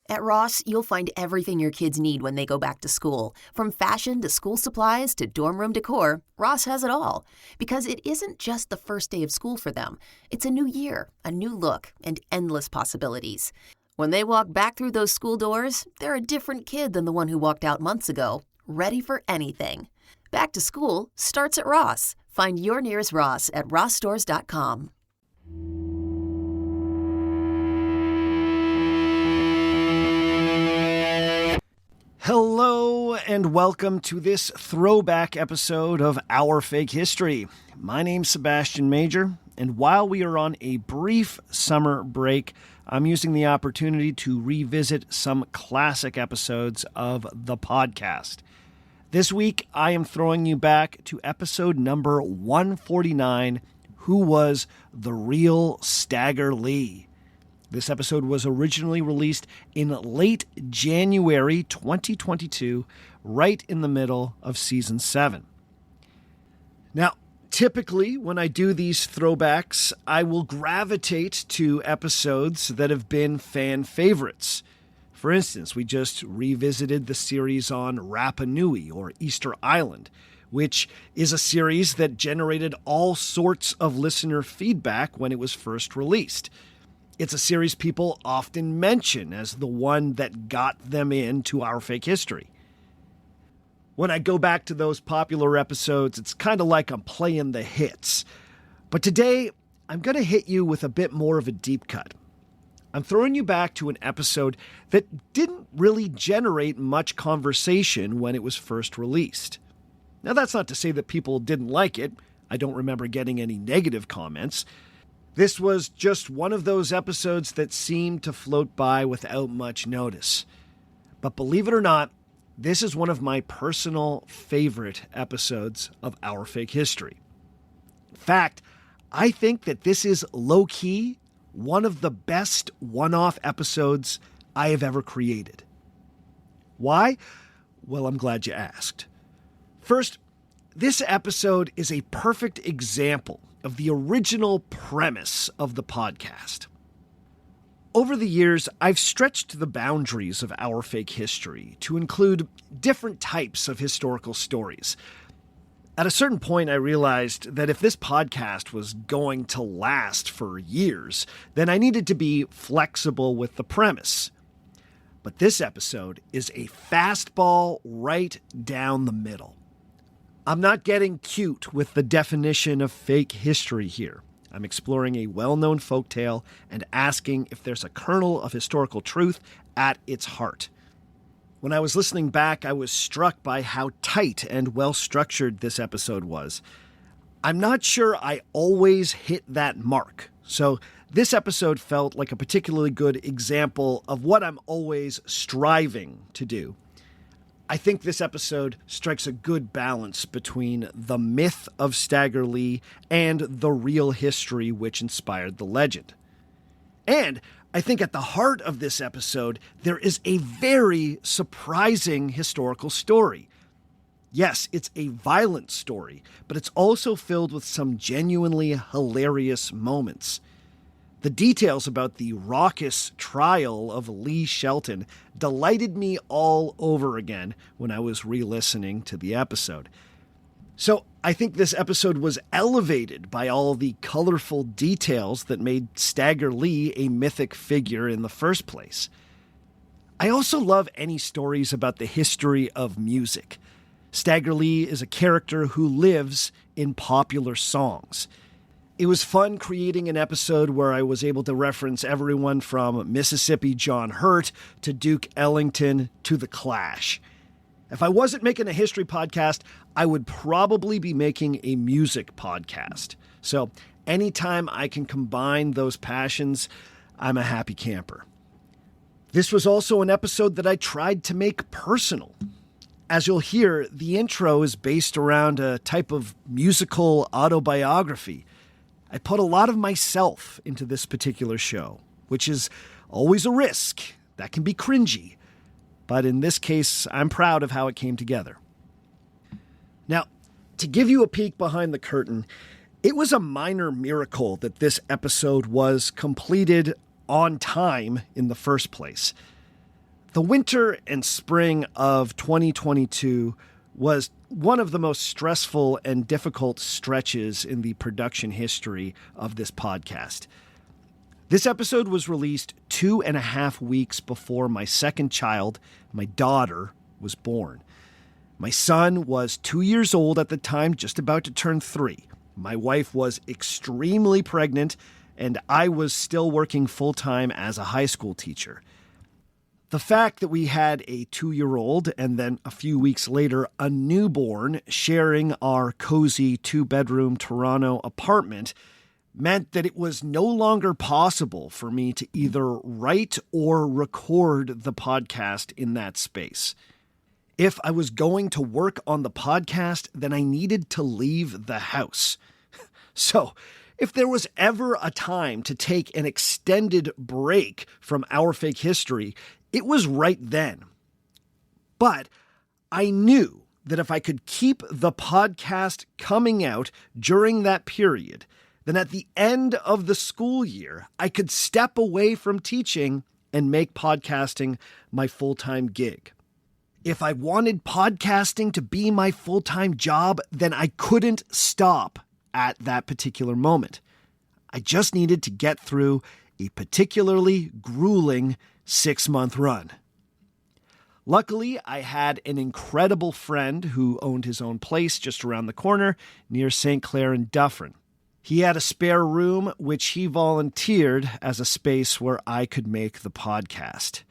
At Ross, you'll find everything your kids need when they go back to school. From fashion to school supplies to dorm room decor, Ross has it all. Because it isn't just the first day of school for them. It's a new year, a new look, and endless possibilities. When they walk back through those school doors, they're a different kid than the one who walked out months ago, ready for anything. Back to school starts at Ross. Find your nearest Ross at rossstores.com. Hello and welcome to this throwback episode of Our Fake History. My name's Sebastian Major, and while we are on a brief summer break, I'm using the opportunity to revisit some classic episodes of the podcast. This week, I am throwing you back to episode number 149, Who Was the Real Stagger Lee? This episode was originally released in late January 2022, right in the middle of Season 7. Now, typically, when I do these throwbacks, I will gravitate to episodes that have been fan favorites. For instance, we just revisited the series on Rapa Nui, or Easter Island, which is a series that generated all sorts of listener feedback when it was first released. It's a series people often mention as the one that got them into Our Fake History. When I go back to those popular episodes, it's kind of like I'm playing the hits. But today, I'm going to hit you with a bit more of a deep cut. I'm throwing you back to an episode that didn't really generate much conversation when it was first released. Now, that's not to say that people didn't like it. I don't remember getting any negative comments. This was just one of those episodes that seemed to float by without much notice. But believe it or not, this is one of my personal favorite episodes of Our Fake History. In fact, I think that this is low-key one of the best one-off episodes I have ever created. Why? Well, I'm glad you asked. First, this episode is a perfect example of the original premise of the podcast. Over the years, I've stretched the boundaries of Our Fake History to include different types of historical stories. At a certain point, I realized that if this podcast was going to last for years, then I needed to be flexible with the premise. But this episode is a fastball right down the middle. I'm not getting cute with the definition of fake history here. I'm exploring a well-known folktale and asking if there's a kernel of historical truth at its heart. When I was listening back, I was struck by how tight and well-structured this episode was. I'm not sure I always hit that mark, so this episode felt like a particularly good example of what I'm always striving to do. I think this episode strikes a good balance between the myth of Stagger Lee and the real history which inspired the legend. And I think at the heart of this episode, there is a very surprising historical story. Yes, it's a violent story, but it's also filled with some genuinely hilarious moments. The details about the raucous trial of Lee Shelton delighted me all over again when I was re-listening to the episode. So I think this episode was elevated by all the colorful details that made Stagger Lee a mythic figure in the first place. I also love any stories about the history of music. Stagger Lee is a character who lives in popular songs. It was fun creating an episode where I was able to reference everyone from Mississippi John Hurt to Duke Ellington to The Clash. If I wasn't making a history podcast, I would probably be making a music podcast. So anytime I can combine those passions, I'm a happy camper. This was also an episode that I tried to make personal. As you'll hear, the intro is based around a type of musical autobiography. I put a lot of myself into this particular show, which is always a risk. That can be cringy. But in this case, I'm proud of how it came together. Now, to give you a peek behind the curtain, it was a minor miracle that this episode was completed on time in the first place. The winter and spring of 2022 was one of the most stressful and difficult stretches in the production history of this podcast. This episode was released 2.5 weeks before my second child, my daughter, was born. My son was 2 years old at the time, just about to turn 3. My wife was extremely pregnant, and I was still working full-time as a high school teacher. The fact that we had a 2-year-old and then a few weeks later a newborn sharing our cozy 2-bedroom Toronto apartment meant that it was no longer possible for me to either write or record the podcast in that space. If I was going to work on the podcast, then I needed to leave the house. So, if there was ever a time to take an extended break from Our Fake History, it was right then. But I knew that if I could keep the podcast coming out during that period, then at the end of the school year, I could step away from teaching and make podcasting my full-time gig. If I wanted podcasting to be my full-time job, then I couldn't stop at that particular moment. I just needed to get through a particularly grueling 6-month run. Luckily, I had an incredible friend who owned his own place just around the corner near St. Clair and Dufferin. He had a spare room, which he volunteered as a space where I could make the podcast.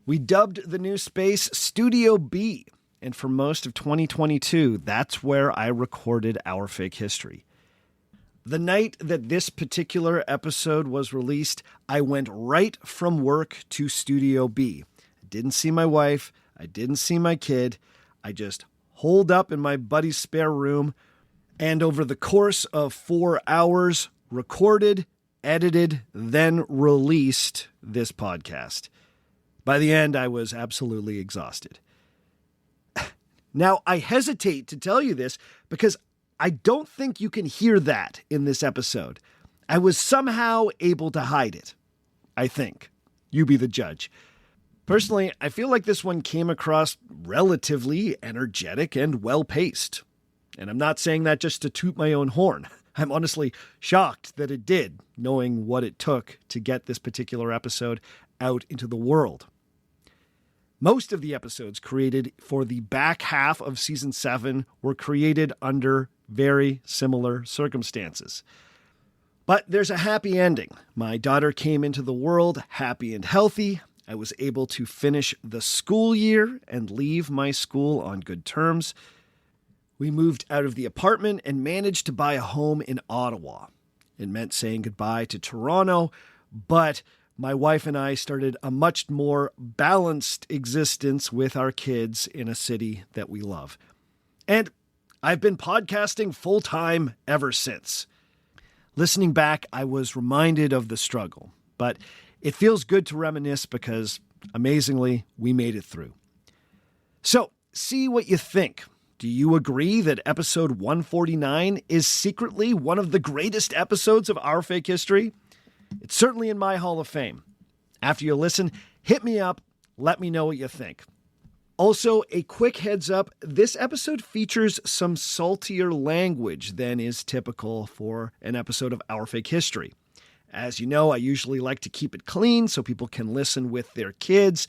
We dubbed the new space Studio B, and for most of 2022, that's where I recorded Our Fake History. The night that this particular episode was released, I went right from work to Studio B. I didn't see my wife. I didn't see my kid. I just holed up in my buddy's spare room, and over the course of 4 hours, recorded, edited, then released this podcast. By the end, I was absolutely exhausted. Now, I hesitate to tell you this because I don't think you can hear that in this episode. I was somehow able to hide it. I think. You be the judge. Personally, I feel like this one came across relatively energetic and well-paced. And I'm not saying that just to toot my own horn. I'm honestly shocked that it did, knowing what it took to get this particular episode out into the world. Most of the episodes created for the back half of Season 7 were created under very similar circumstances. But there's a happy ending. My daughter came into the world happy and healthy. I was able to finish the school year and leave my school on good terms. We moved out of the apartment and managed to buy a home in Ottawa. It meant saying goodbye to Toronto, but my wife and I started a much more balanced existence with our kids in a city that we love. And I've been podcasting full-time ever since. Listening back, I was reminded of the struggle, but it feels good to reminisce because, amazingly, we made it through. So, see what you think. Do you agree that episode 149 is secretly one of the greatest episodes of Our Fake History? It's certainly in my Hall of Fame. After you listen, hit me up, let me know what you think. Also, a quick heads up, this episode features some saltier language than is typical for an episode of Our Fake History. As you know, I usually like to keep it clean so people can listen with their kids.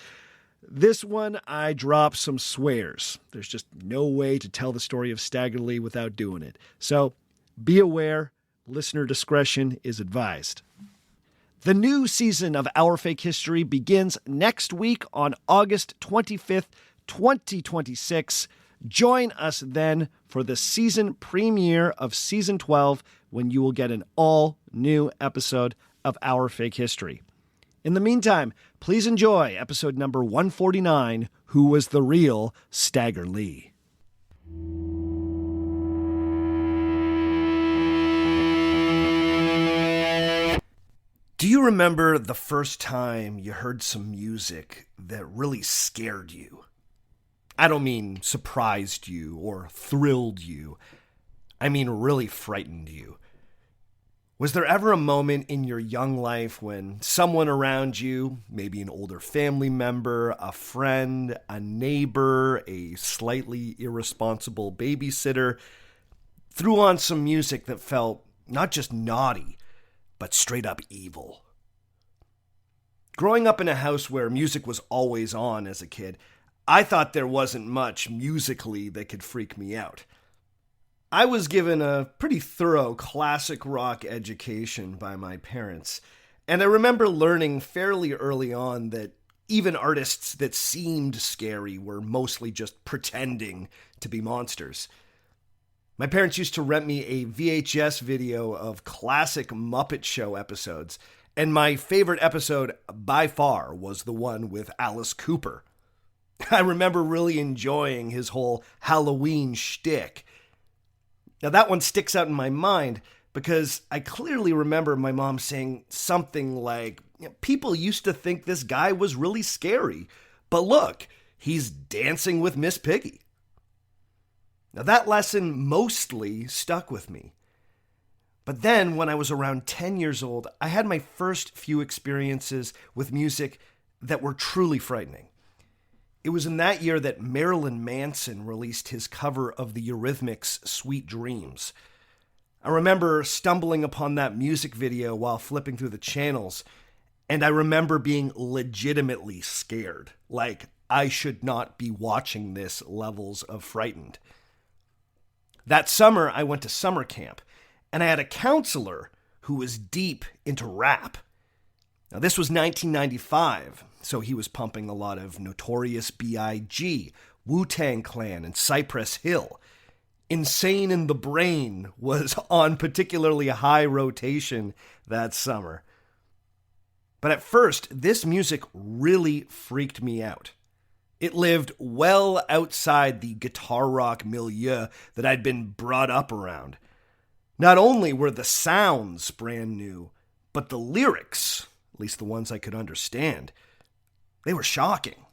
This one, I drop some swears. There's just no way to tell the story of Stagger Lee without doing it. So be aware, listener discretion is advised. The new season of Our Fake History begins next week on August 25th, 2026. Join us then for the season premiere of Season 12 when you will get an all-new episode of Our Fake History. In the meantime, please enjoy episode number 149, Who Was the Real Stagger Lee? Do you remember the first time you heard some music that really scared you? I don't mean surprised you or thrilled you. I mean really frightened you. Was there ever a moment in your young life when someone around you, maybe an older family member, a friend, a neighbor, a slightly irresponsible babysitter, threw on some music that felt not just naughty, but straight up evil? Growing up in a house where music was always on as a kid, I thought there wasn't much musically that could freak me out. I was given a pretty thorough classic rock education by my parents, and I remember learning fairly early on that even artists that seemed scary were mostly just pretending to be monsters. My parents used to rent me a VHS video of classic Muppet Show episodes, and my favorite episode by far was the one with Alice Cooper. I remember really enjoying his whole Halloween shtick. Now that one sticks out in my mind because I clearly remember my mom saying something like, people used to think this guy was really scary, but look, he's dancing with Miss Piggy. Now that lesson mostly stuck with me. But then when I was around 10 years old, I had my first few experiences with music that were truly frightening. It was in that year that Marilyn Manson released his cover of the Eurythmics' Sweet Dreams. I remember stumbling upon that music video while flipping through the channels, and I remember being legitimately scared, like I should not be watching this levels of frightened. That summer, I went to summer camp, and I had a counselor who was deep into rap. Now, this was 1995, so he was pumping a lot of Notorious B.I.G., Wu-Tang Clan, and Cypress Hill. Insane in the Brain was on particularly high rotation that summer. But at first, this music really freaked me out. It lived well outside the guitar rock milieu that I'd been brought up around. Not only were the sounds brand new, but the lyrics, at least the ones I could understand, they were shocking.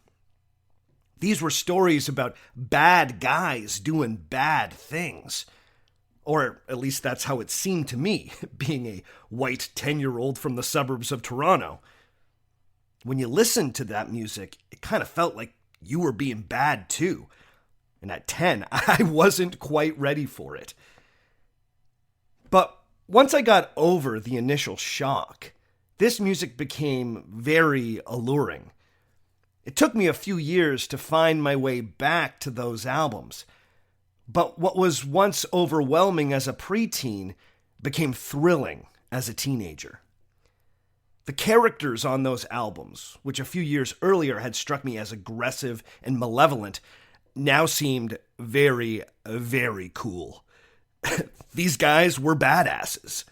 These were stories about bad guys doing bad things. Or at least that's how it seemed to me, being a white 10-year-old from the suburbs of Toronto. When you listened to that music, it kind of felt like you were being bad too. And at 10, I wasn't quite ready for it. But once I got over the initial shock, this music became very alluring. It took me a few years to find my way back to those albums. But what was once overwhelming as a preteen became thrilling as a teenager. The characters on those albums, which a few years earlier had struck me as aggressive and malevolent, now seemed very, very cool. These guys were badasses.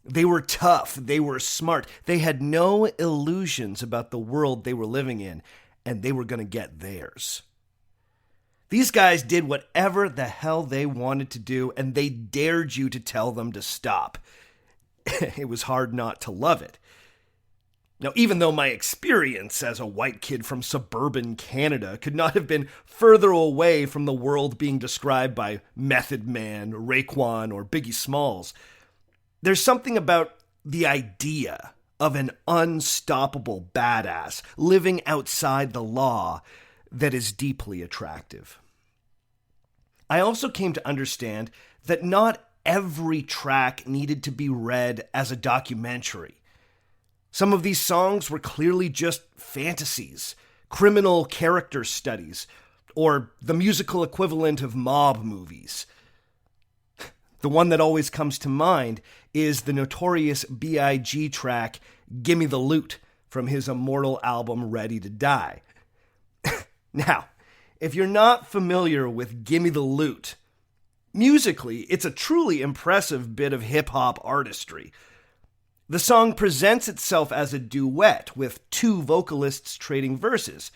They were tough. They were smart. They had no illusions about the world they were living in, and they were going to get theirs. These guys did whatever the hell they wanted to do, and they dared you to tell them to stop. It was hard not to love it. Now, even though my experience as a white kid from suburban Canada could not have been further away from the world being described by Method Man, Raekwon, or Biggie Smalls, there's something about the idea of an unstoppable badass living outside the law that is deeply attractive. I also came to understand that not every track needed to be read as a documentary. Some of these songs were clearly just fantasies, criminal character studies, or the musical equivalent of mob movies. The one that always comes to mind is the Notorious B.I.G. track, Gimme the Loot, from his immortal album Ready to Die. Now, if you're not familiar with Gimme the Loot, musically, it's a truly impressive bit of hip-hop artistry. The song presents itself as a duet with two vocalists trading verses,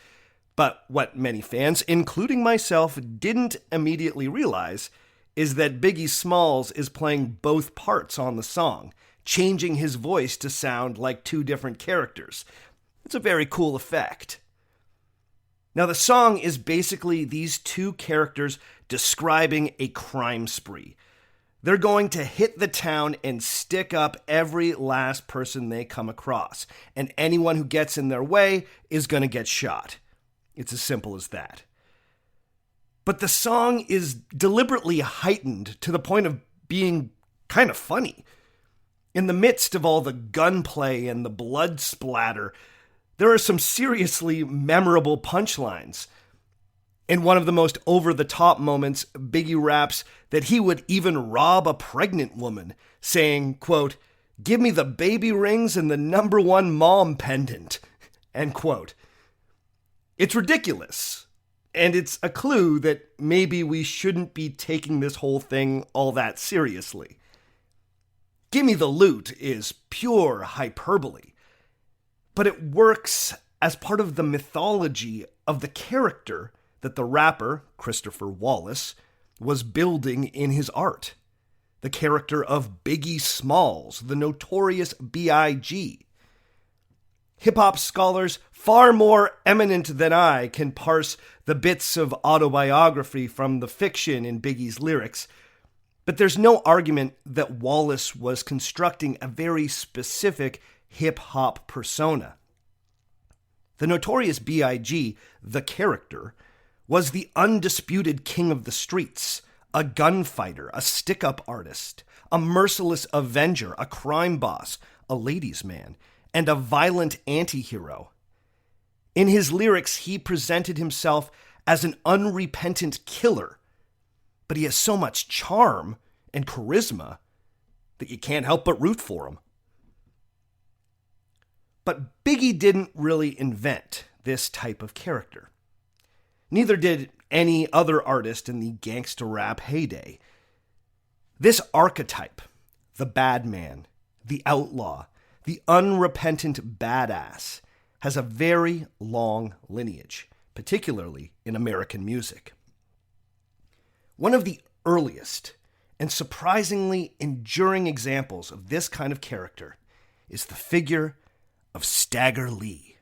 but what many fans, including myself, didn't immediately realize is that Biggie Smalls is playing both parts on the song, changing his voice to sound like two different characters. It's a very cool effect. Now, the song is basically these two characters describing a crime spree. They're going to hit the town and stick up every last person they come across. And anyone who gets in their way is going to get shot. It's as simple as that. But the song is deliberately heightened to the point of being kind of funny. In the midst of all the gunplay and the blood splatter, there are some seriously memorable punchlines. In one of the most over-the-top moments, Biggie raps that he would even rob a pregnant woman, saying, quote, "Give me the baby rings and the #1 mom pendant," end quote. It's ridiculous, and it's a clue that maybe we shouldn't be taking this whole thing all that seriously. "Gimme the loot" is pure hyperbole, but it works as part of the mythology of the character that the rapper, Christopher Wallace, was building in his art. The character of Biggie Smalls, the notorious B.I.G. Hip-hop scholars far more eminent than I can parse the bits of autobiography from the fiction in Biggie's lyrics, but there's no argument that Wallace was constructing a very specific hip-hop persona. The notorious B.I.G., the character, was the undisputed king of the streets, a gunfighter, a stick-up artist, a merciless avenger, a crime boss, a ladies' man, and a violent anti-hero. In his lyrics, he presented himself as an unrepentant killer, but he has so much charm and charisma that you can't help but root for him. But Biggie didn't really invent this type of character. Neither did any other artist in the gangster rap heyday. This archetype, the bad man, the outlaw, the unrepentant badass, has a very long lineage, particularly in American music. One of the earliest and surprisingly enduring examples of this kind of character is the figure of Stagger Lee.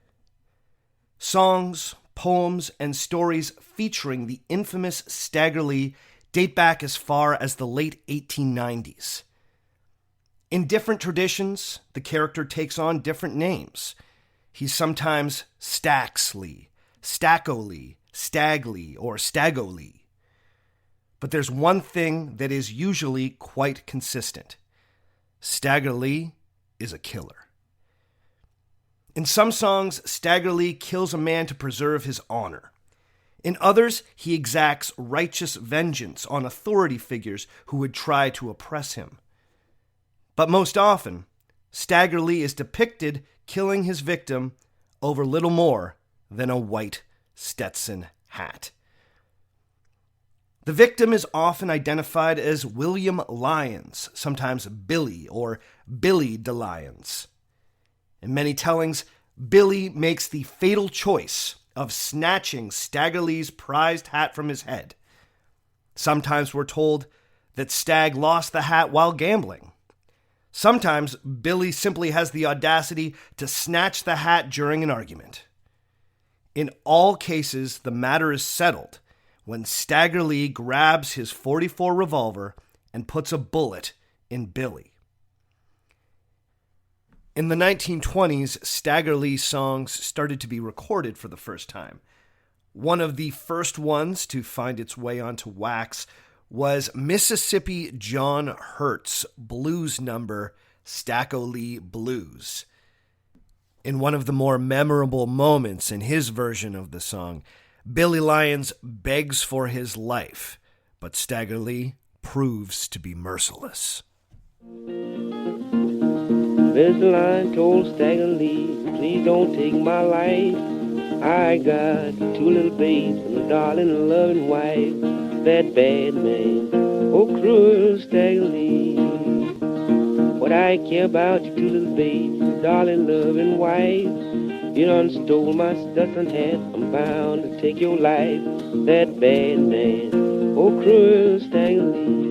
Songs, poems, and stories featuring the infamous Stagger Lee date back as far as the late 1890s. In different traditions, the character takes on different names. He's sometimes Staxs Lee, Stagolee, Stagolee, or Stagolee. But there's one thing that is usually quite consistent. Stagger Lee is a killer. In some songs, Stagger Lee kills a man to preserve his honor. In others, he exacts righteous vengeance on authority figures who would try to oppress him. But most often, Stagger Lee is depicted killing his victim over little more than a white Stetson hat. The victim is often identified as William Lyons, sometimes Billy or Billy de Lyons. In many tellings, Billy makes the fatal choice of snatching Stagger Lee's prized hat from his head. Sometimes we're told that Stag lost the hat while gambling. Sometimes Billy simply has the audacity to snatch the hat during an argument. In all cases, the matter is settled when Stagger Lee grabs his .44 revolver and puts a bullet in Billy. In the 1920s, Stagger Lee songs started to be recorded for the first time. One of the first ones to find its way onto wax was Mississippi John Hurt's blues number, Stagolee Blues. In one of the more memorable moments in his version of the song, Billy Lyons begs for his life, but Stagger Lee proves to be merciless. There's a line told Stagger Lee, please don't take my life. I got 2 little babes and a darling and loving wife. That bad man, oh cruel Stagger Lee. What I care about your 2 little babes, darling loving wife. You done stole my stetson hat, I'm bound to take your life. That bad man, oh cruel Stagger Lee.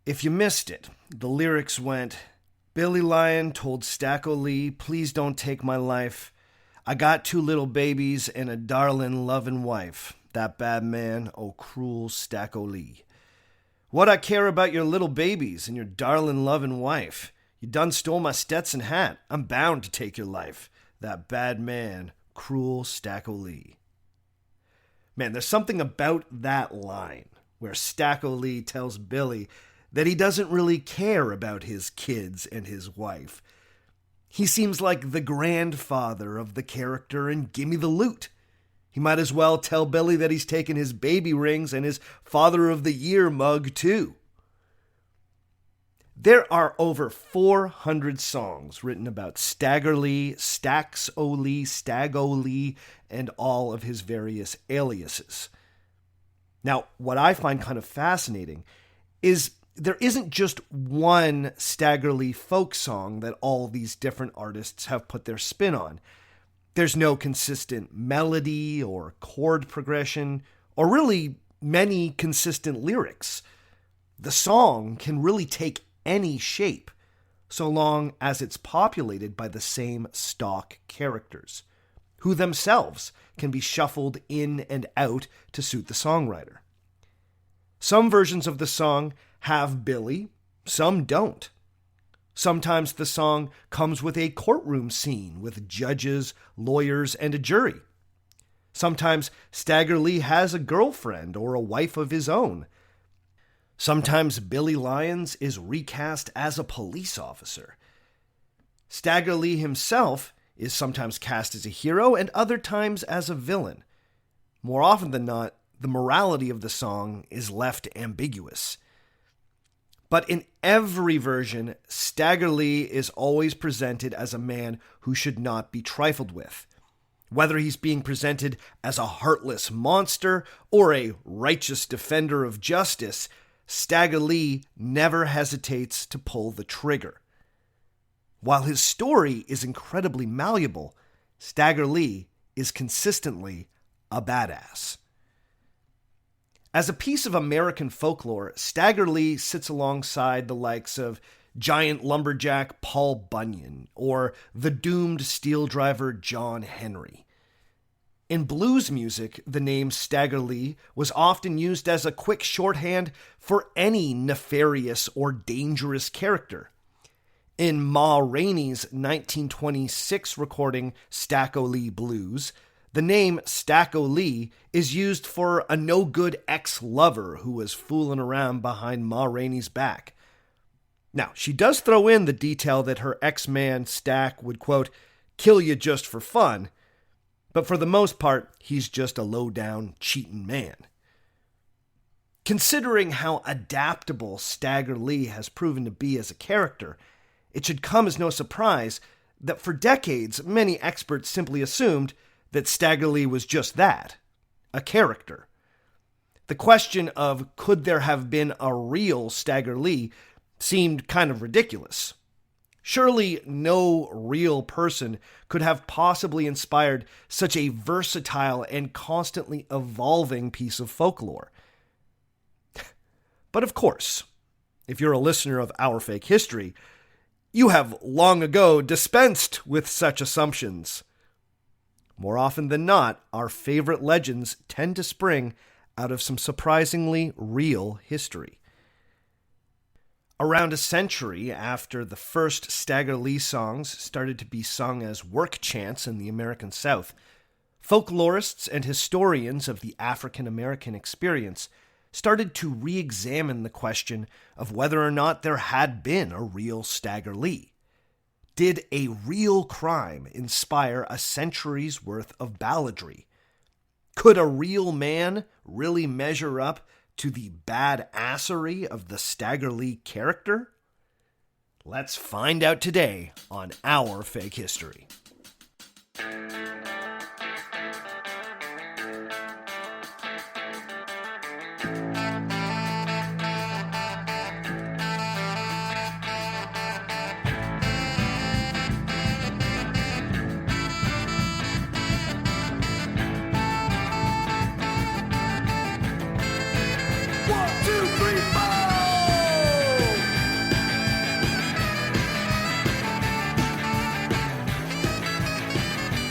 If you missed it, the lyrics went, Billy Lyon told Stagger Lee, please don't take my life. I got 2 little babies and a darlin' lovin' wife. that bad man, oh cruel Stagolee. What I care about your little babies and your darling loving wife. You done stole my Stetson hat. I'm bound to take your life. That bad man, cruel Stagolee. Man, there's something about that line where Stagolee tells Billy that he doesn't really care about his kids and his wife. He seems like the grandfather of the character in Gimme the Loot. He might as well tell Billy that he's taken his baby rings and his Father of the Year mug too. There are over 400 songs written about Stagger Lee, Staxs O'Lee, Stagolee, and all of his various aliases. Now, what I find kind of fascinating is there isn't just one Stagger Lee folk song that all these different artists have put their spin on. There's no consistent melody or chord progression, or really many consistent lyrics. The song can really take any shape, so long as it's populated by the same stock characters, who themselves can be shuffled in and out to suit the songwriter. Some versions of the song have Billy, some don't. Sometimes the song comes with a courtroom scene with judges, lawyers, and a jury. Sometimes Stagger Lee has a girlfriend or a wife of his own. Sometimes Billy Lyons is recast as a police officer. Stagger Lee himself is sometimes cast as a hero and other times as a villain. More often than not, the morality of the song is left ambiguous. But in every version, Stagger Lee is always presented as a man who should not be trifled with. Whether he's being presented as a heartless monster or a righteous defender of justice, Stagger Lee never hesitates to pull the trigger. While his story is incredibly malleable, Stagger Lee is consistently a badass. As a piece of American folklore, Stagger Lee sits alongside the likes of giant lumberjack Paul Bunyan or the doomed steel driver John Henry. In blues music, the name Stagger Lee was often used as a quick shorthand for any nefarious or dangerous character. In Ma Rainey's 1926 recording Stagolee Blues, the name Stagolee is used for a no-good ex-lover who was fooling around behind Ma Rainey's back. Now, she does throw in the detail that her ex-man, Stack, would, quote, kill you just for fun, but for the most part, he's just a low-down, cheating man. Considering how adaptable Stagger Lee has proven to be as a character, it should come as no surprise that for decades, many experts simply assumed that Stagger Lee was just that, a character. The question of could there have been a real Stagger Lee seemed kind of ridiculous. Surely no real person could have possibly inspired such a versatile and constantly evolving piece of folklore. But of course, if you're a listener of Our Fake History, you have long ago dispensed with such assumptions. More often than not, our favorite legends tend to spring out of some surprisingly real history. Around a century after the first Stagger Lee songs started to be sung as work chants in the American South, folklorists and historians of the African American experience started to re-examine the question of whether or not there had been a real Stagger Lee. Did a real crime inspire a century's worth of balladry? Could a real man really measure up to the badassery of the Stagger Lee character? Let's find out today on Our Fake History.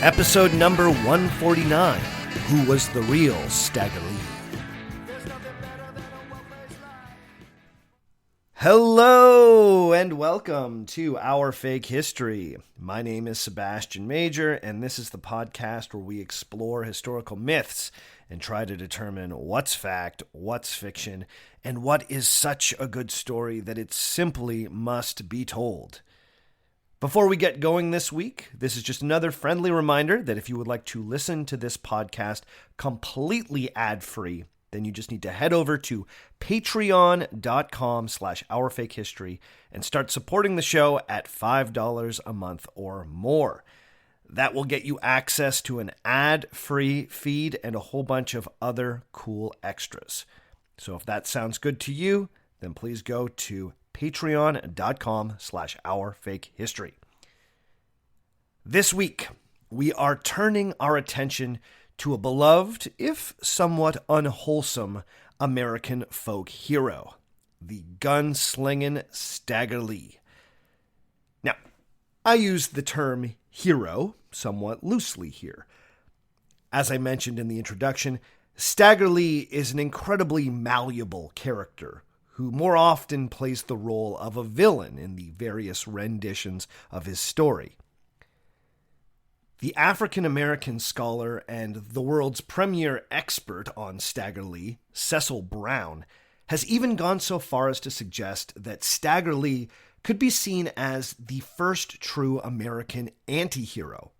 Episode number 149, who was the real Stagger Lee. Hello and welcome to Our Fake History. My name is Sebastian Major, and this is the podcast where we explore historical myths and try to determine what's fact, what's fiction, and what is such a good story that it simply must be told. Before we get going this week, this is just another friendly reminder that if you would like to listen to this podcast completely ad-free, then you just need to head over to patreon.com/ourfakehistory and start supporting the show at $5 a month or more. That will get you access to an ad-free feed and a whole bunch of other cool extras. So if that sounds good to you, then please go to patreon.com/ourfakehistory. This week, we are turning our attention to a beloved, if somewhat unwholesome, American folk hero, the gun-slinging Stagger Lee. Now, I use the term hero somewhat loosely here. As I mentioned in the introduction, Stagger Lee is an incredibly malleable character who more often plays the role of a villain in the various renditions of his story. The African-American scholar and the world's premier expert on Stagger Lee, Cecil Brown, has even gone so far as to suggest that Stagger Lee could be seen as the first true American anti-hero,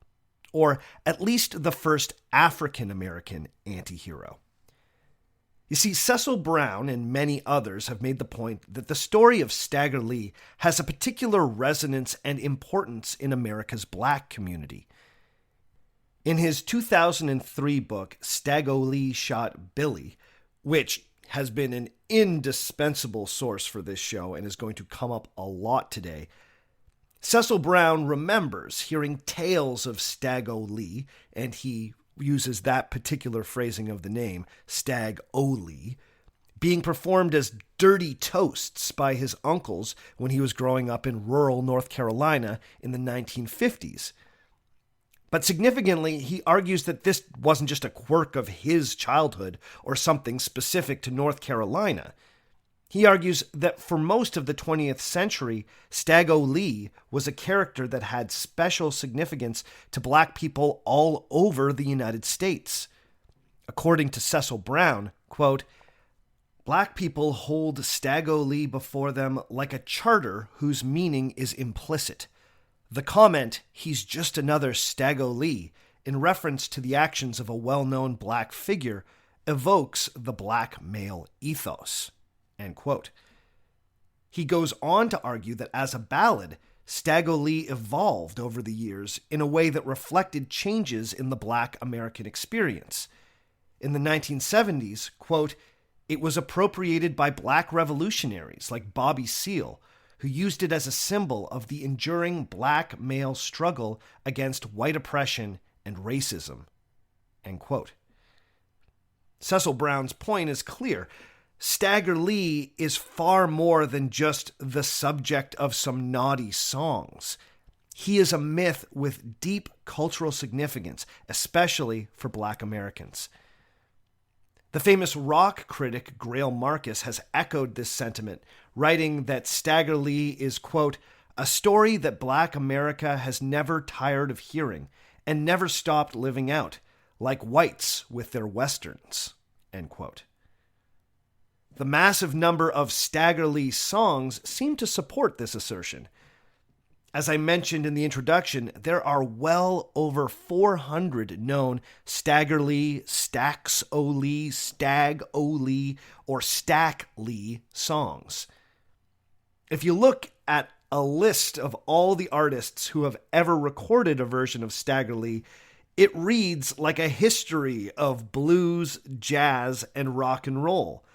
or at least the first African-American anti-hero. You see, Cecil Brown and many others have made the point that the story of Stagger Lee has a particular resonance and importance in America's black community. In his 2003 book, Stagolee Shot Billy, which has been an indispensable source for this show and is going to come up a lot today, Cecil Brown remembers hearing tales of Stagolee, and he uses that particular phrasing of the name, Staxs O'Lee, being performed as dirty toasts by his uncles when he was growing up in rural North Carolina in the 1950s. But significantly, he argues that this wasn't just a quirk of his childhood or something specific to North Carolina. He argues that for most of the 20th century, Staxs O'Lee was a character that had special significance to black people all over the United States. According to Cecil Brown, quote, "Black people hold Staxs O'Lee before them like a charter whose meaning is implicit. The comment, 'he's just another Staxs O'Lee,' in reference to the actions of a well-known black figure, evokes the black male ethos." End quote. He goes on to argue that as a ballad, Staxs O'Lee evolved over the years in a way that reflected changes in the black American experience. In the 1970s, quote, "it was appropriated by black revolutionaries like Bobby Seale, who used it as a symbol of the enduring black male struggle against white oppression and racism." End quote. Cecil Brown's point is clear. Stagger Lee is far more than just the subject of some naughty songs. He is a myth with deep cultural significance, especially for black Americans. The famous rock critic Greil Marcus has echoed this sentiment, writing that Stagger Lee is, quote, "a story that black America has never tired of hearing and never stopped living out, like whites with their westerns," end quote. The massive number of Stagger Lee songs seem to support this assertion. As I mentioned in the introduction, there are well over 400 known Stagger Lee, Staxs O'Lee, Staxs O'Lee, or Stack Lee songs. If you look at a list of all the artists who have ever recorded a version of Stagger Lee, it reads like a history of blues, jazz, and rock and roll.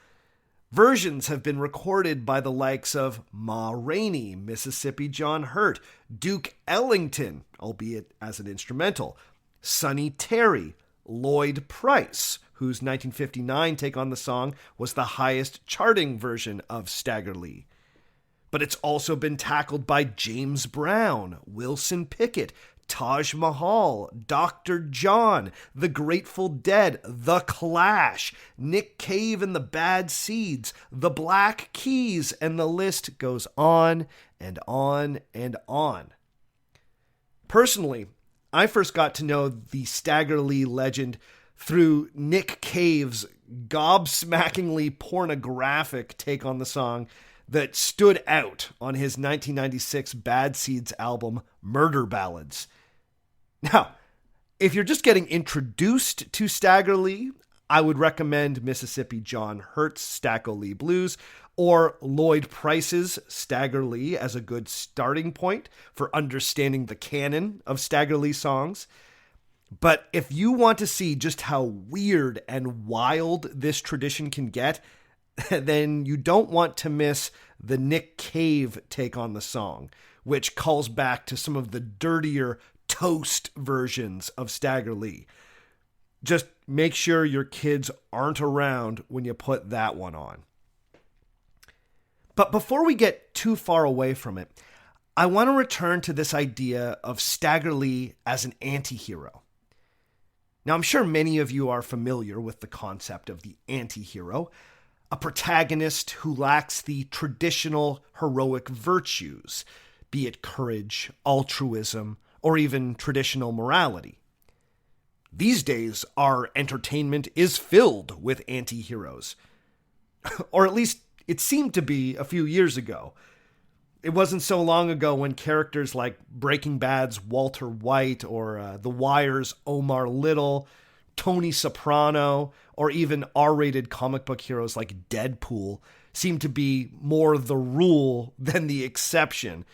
Versions have been recorded by the likes of Ma Rainey, Mississippi John Hurt, Duke Ellington, albeit as an instrumental, Sonny Terry, Lloyd Price, whose 1959 take on the song was the highest charting version of Stagger Lee. But it's also been tackled by James Brown, Wilson Pickett, Taj Mahal, Dr. John, The Grateful Dead, The Clash, Nick Cave and the Bad Seeds, The Black Keys, and the list goes on and on and on. Personally, I first got to know the Stagger Lee legend through Nick Cave's gobsmackingly pornographic take on the song that stood out on his 1996 Bad Seeds album, Murder Ballads. Now, if you're just getting introduced to Stagger Lee, I would recommend Mississippi John Hurt's Stagolee Blues or Lloyd Price's Stagger Lee as a good starting point for understanding the canon of Stagger Lee songs. But if you want to see just how weird and wild this tradition can get, then you don't want to miss the Nick Cave take on the song, which calls back to some of the dirtier toast versions of Stagger Lee. Just make sure your kids aren't around when you put that one on. But before we get too far away from it, I want to return to this idea of Stagger Lee as an anti-hero. Now, I'm sure many of you are familiar with the concept of the anti-hero, a protagonist who lacks the traditional heroic virtues, be it courage, altruism, or even traditional morality. These days, our entertainment is filled with anti-heroes. Or at least it seemed to be a few years ago. It wasn't so long ago when characters like Breaking Bad's Walter White or The Wire's Omar Little, Tony Soprano, or even R-rated comic book heroes like Deadpool seem to be more the rule than the exception.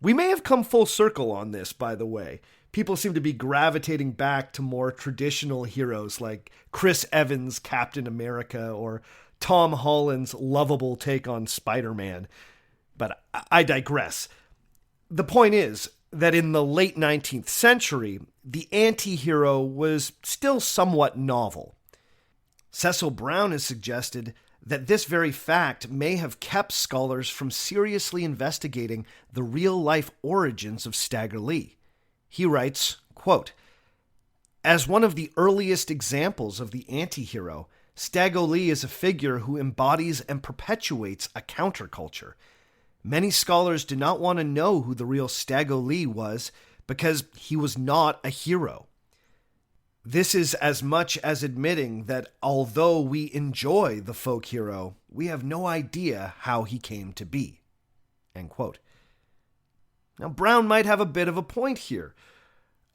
We may have come full circle on this, by the way. People seem to be gravitating back to more traditional heroes like Chris Evans' Captain America or Tom Holland's lovable take on Spider-Man. But I digress. The point is that in the late 19th century, the anti-hero was still somewhat novel. Cecil Brown has suggested that this very fact may have kept scholars from seriously investigating the real-life origins of Stagger Lee. He writes, quote, "As one of the earliest examples of the anti-hero, Stagolee is a figure who embodies and perpetuates a counterculture. Many scholars do not want to know who the real Stagolee was because he was not a hero. This is as much as admitting that although we enjoy the folk hero, we have no idea how he came to be." End quote. Now, Brown might have a bit of a point here.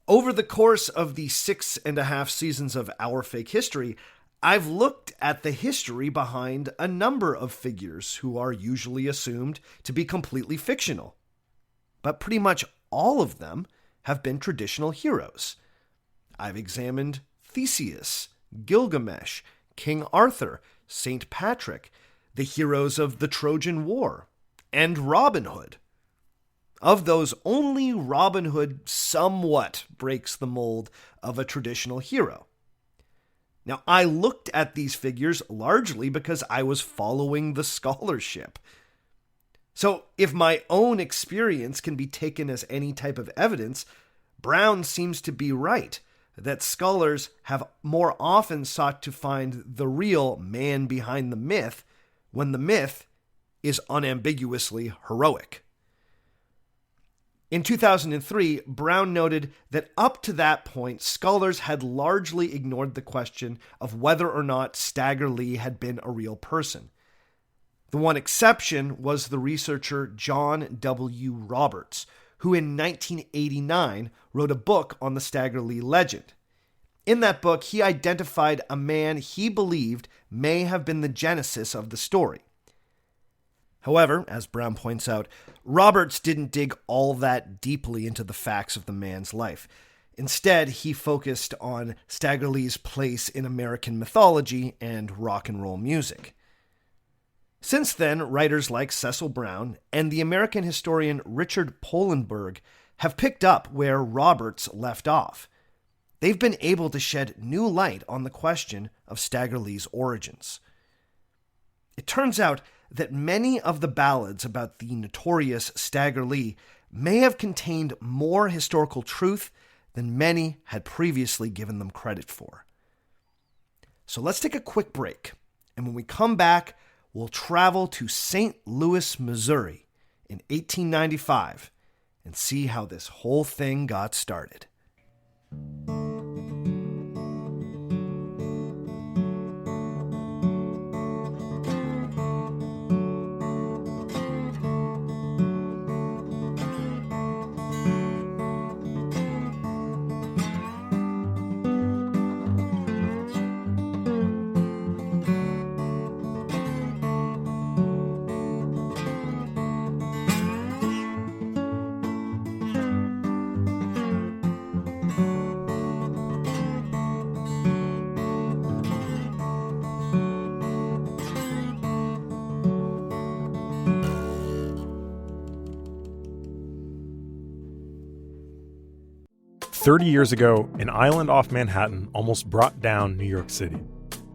Over the course of the 6.5 seasons of Our Fake History, I've looked at the history behind a number of figures who are usually assumed to be completely fictional. But pretty much all of them have been traditional heroes. I've examined Theseus, Gilgamesh, King Arthur, St. Patrick, the heroes of the Trojan War, and Robin Hood. Of those, only Robin Hood somewhat breaks the mold of a traditional hero. Now, I looked at these figures largely because I was following the scholarship. So, if my own experience can be taken as any type of evidence, Brown seems to be right that scholars have more often sought to find the real man behind the myth when the myth is unambiguously heroic. In 2003, Brown noted that up to that point, scholars had largely ignored the question of whether or not Stagger Lee had been a real person. The one exception was the researcher John W. Roberts, who in 1989 wrote a book on the Stagger Lee legend. In that book, he identified a man he believed may have been the genesis of the story. However, as Brown points out, Roberts didn't dig all that deeply into the facts of the man's life. Instead, he focused on Stagger Lee's place in American mythology and rock and roll music. Since then, writers like Cecil Brown and the American historian Richard Polenberg have picked up where Roberts left off. They've been able to shed new light on the question of Stagger Lee's origins. It turns out that many of the ballads about the notorious Stagger Lee may have contained more historical truth than many had previously given them credit for. So let's take a quick break, and when we come back, we'll travel to St. Louis, Missouri in 1895 and see how this whole thing got started. 30 years ago, an island off Manhattan almost brought down New York City.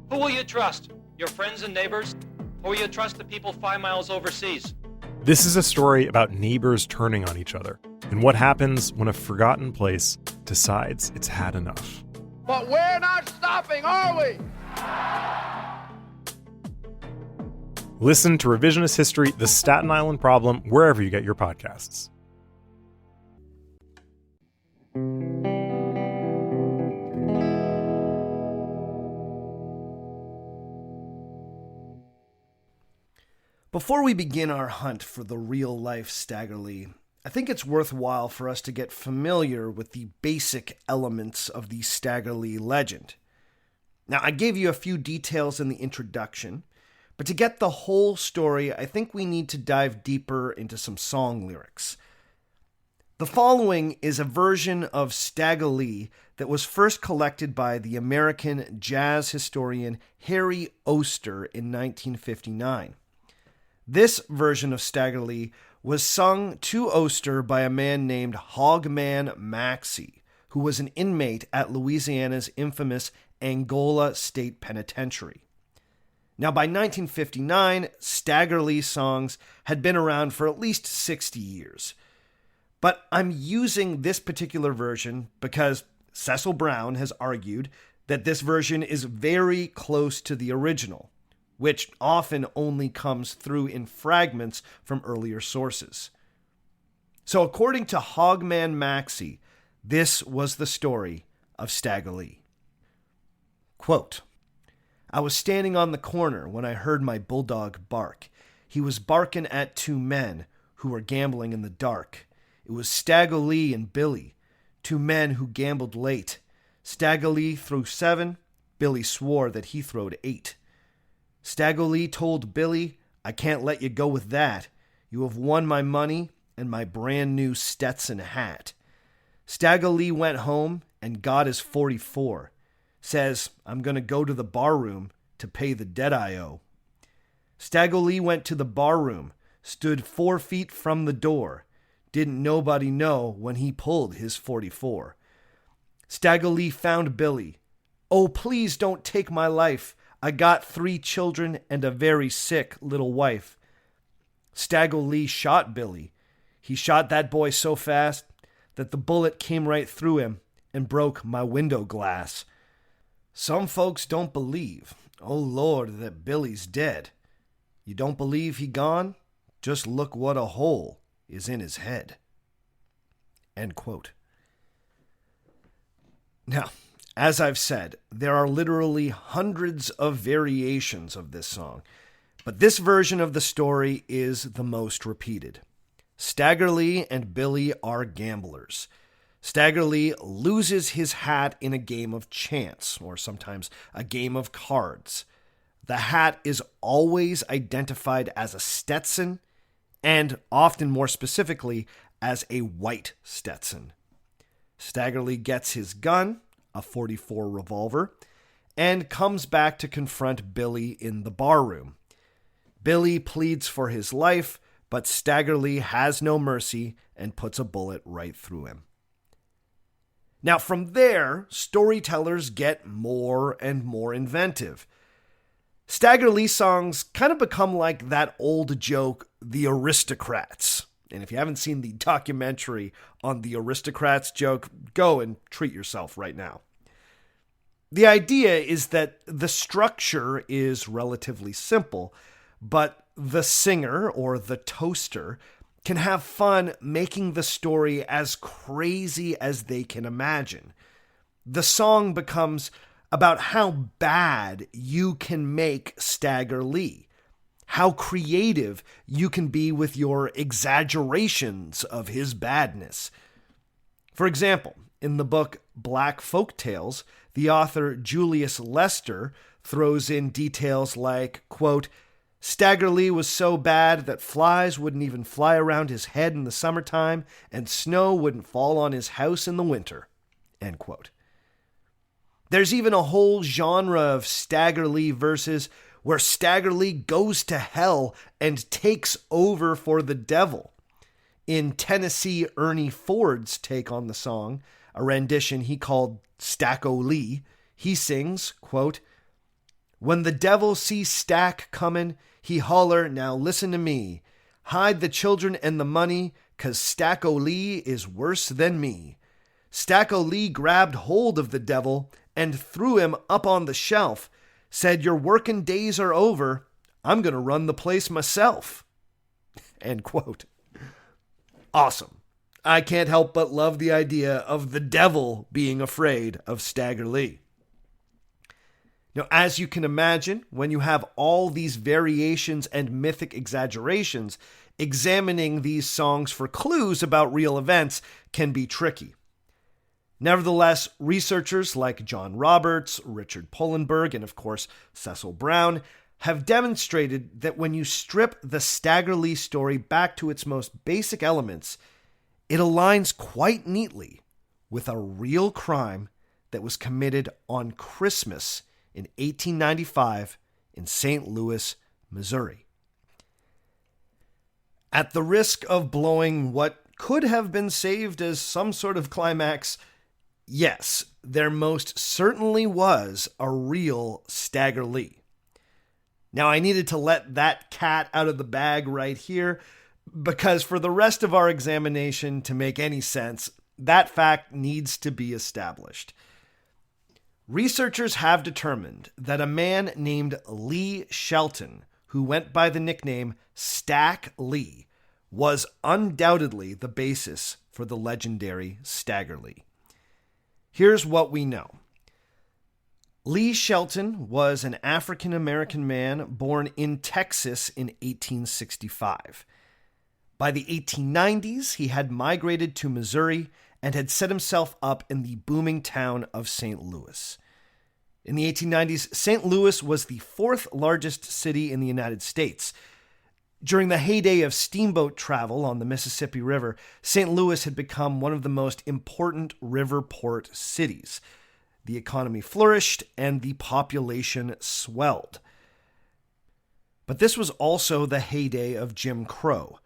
Who will you trust? Your friends and neighbors? Or will you trust the people 5 miles overseas? This is a story about neighbors turning on each other and what happens when a forgotten place decides it's had enough. But we're not stopping, are we? Listen to Revisionist History, The Staten Island Problem, wherever you get your podcasts. Before we begin our hunt for the real-life Stagger Lee, I think it's worthwhile for us to get familiar with the basic elements of the Stagger Lee legend. Now, I gave you a few details in the introduction, but to get the whole story, I think we need to dive deeper into some song lyrics. The following is a version of Stagger Lee that was first collected by the American jazz historian Harry Oster in 1959. This version of Stagger Lee was sung to Oster by a man named Hogman Maxey, who was an inmate at Louisiana's infamous Angola State Penitentiary. Now, by 1959, Stagger Lee songs had been around for at least 60 years. But I'm using this particular version because Cecil Brown has argued that this version is very close to the original, which often only comes through in fragments from earlier sources. So according to Hogman Maxey, this was the story of Stagger Lee. Quote, I was standing on the corner when I heard my bulldog bark. He was barking at two men who were gambling in the dark. It was Stagger Lee and Billy, two men who gambled late. Stagger Lee threw 7. Billy swore that he throwed 8. Stagger Lee told Billy, I can't let you go with that. You have won my money and my brand new Stetson hat. Stagger Lee went home and got his 44. Says, I'm going to go to the bar room to pay the debt I owe. Stagger Lee went to the bar room, stood 4 feet from the door. Didn't nobody know when he pulled his 44. Stagger Lee found Billy. Oh, please don't take my life. I got 3 children and a very sick little wife. Stagger Lee shot Billy. He shot that boy so fast that the bullet came right through him and broke my window glass. Some folks don't believe, oh Lord, that Billy's dead. You don't believe he gone? Just look what a hole is in his head. End quote. Now, as I've said, there are literally hundreds of variations of this song, but this version of the story is the most repeated. Stagger Lee and Billy are gamblers. Stagger Lee loses his hat in a game of chance, or sometimes a game of cards. The hat is always identified as a Stetson, and often more specifically, as a white Stetson. Stagger Lee gets his gun, a .44 revolver, and comes back to confront Billy in the barroom. Billy pleads for his life, but Stagger Lee has no mercy and puts a bullet right through him. Now from there, storytellers get more and more inventive. Stagger Lee songs kind of become like that old joke, The Aristocrats. And if you haven't seen the documentary on the aristocrats joke, go and treat yourself right now. The idea is that the structure is relatively simple, but the singer or the toaster can have fun making the story as crazy as they can imagine. The song becomes about how bad you can make Stagger Lee, how creative you can be with your exaggerations of his badness. For example, in the book Black Folk Tales, the author Julius Lester throws in details like, quote, Stagger Lee was so bad that flies wouldn't even fly around his head in the summertime and snow wouldn't fall on his house in the winter, end quote. There's even a whole genre of Stagger Lee verses where Stagger Lee goes to hell and takes over for the devil. In Tennessee Ernie Ford's take on the song, a rendition he called Stagolee, he sings, quote, When the devil see Stack comin', he holler, now listen to me. Hide the children and the money, 'cause Stack O'Lee is worse than me. Stack O'Lee grabbed hold of the devil and threw him up on the shelf, said, your working days are over, I'm going to run the place myself. End quote. Awesome. I can't help but love the idea of the devil being afraid of Stagger Lee. Now, as you can imagine, when you have all these variations and mythic exaggerations, examining these songs for clues about real events can be tricky. Nevertheless, researchers like John Roberts, Richard Pullenberg, and of course Cecil Brown have demonstrated that when you strip the Stagger Lee story back to its most basic elements, it aligns quite neatly with a real crime that was committed on Christmas in 1895 in St. Louis, Missouri. At the risk of blowing what could have been saved as some sort of climax, yes, there most certainly was a real Stagger Lee. Now, I needed to let that cat out of the bag right here, because for the rest of our examination to make any sense, that fact needs to be established. Researchers have determined that a man named Lee Shelton, who went by the nickname Stack Lee, was undoubtedly the basis for the legendary Stagger Lee. Here's what we know. Lee Shelton was an African-American man born in Texas in 1865. By the 1890s, he had migrated to Missouri and had set himself up in the booming town of St. Louis. In the 1890s, St. Louis was the fourth largest city in the United States. During the heyday of steamboat travel on the Mississippi River, St. Louis had become one of the most important river port cities. The economy flourished and the population swelled. But this was also the heyday of Jim Crow.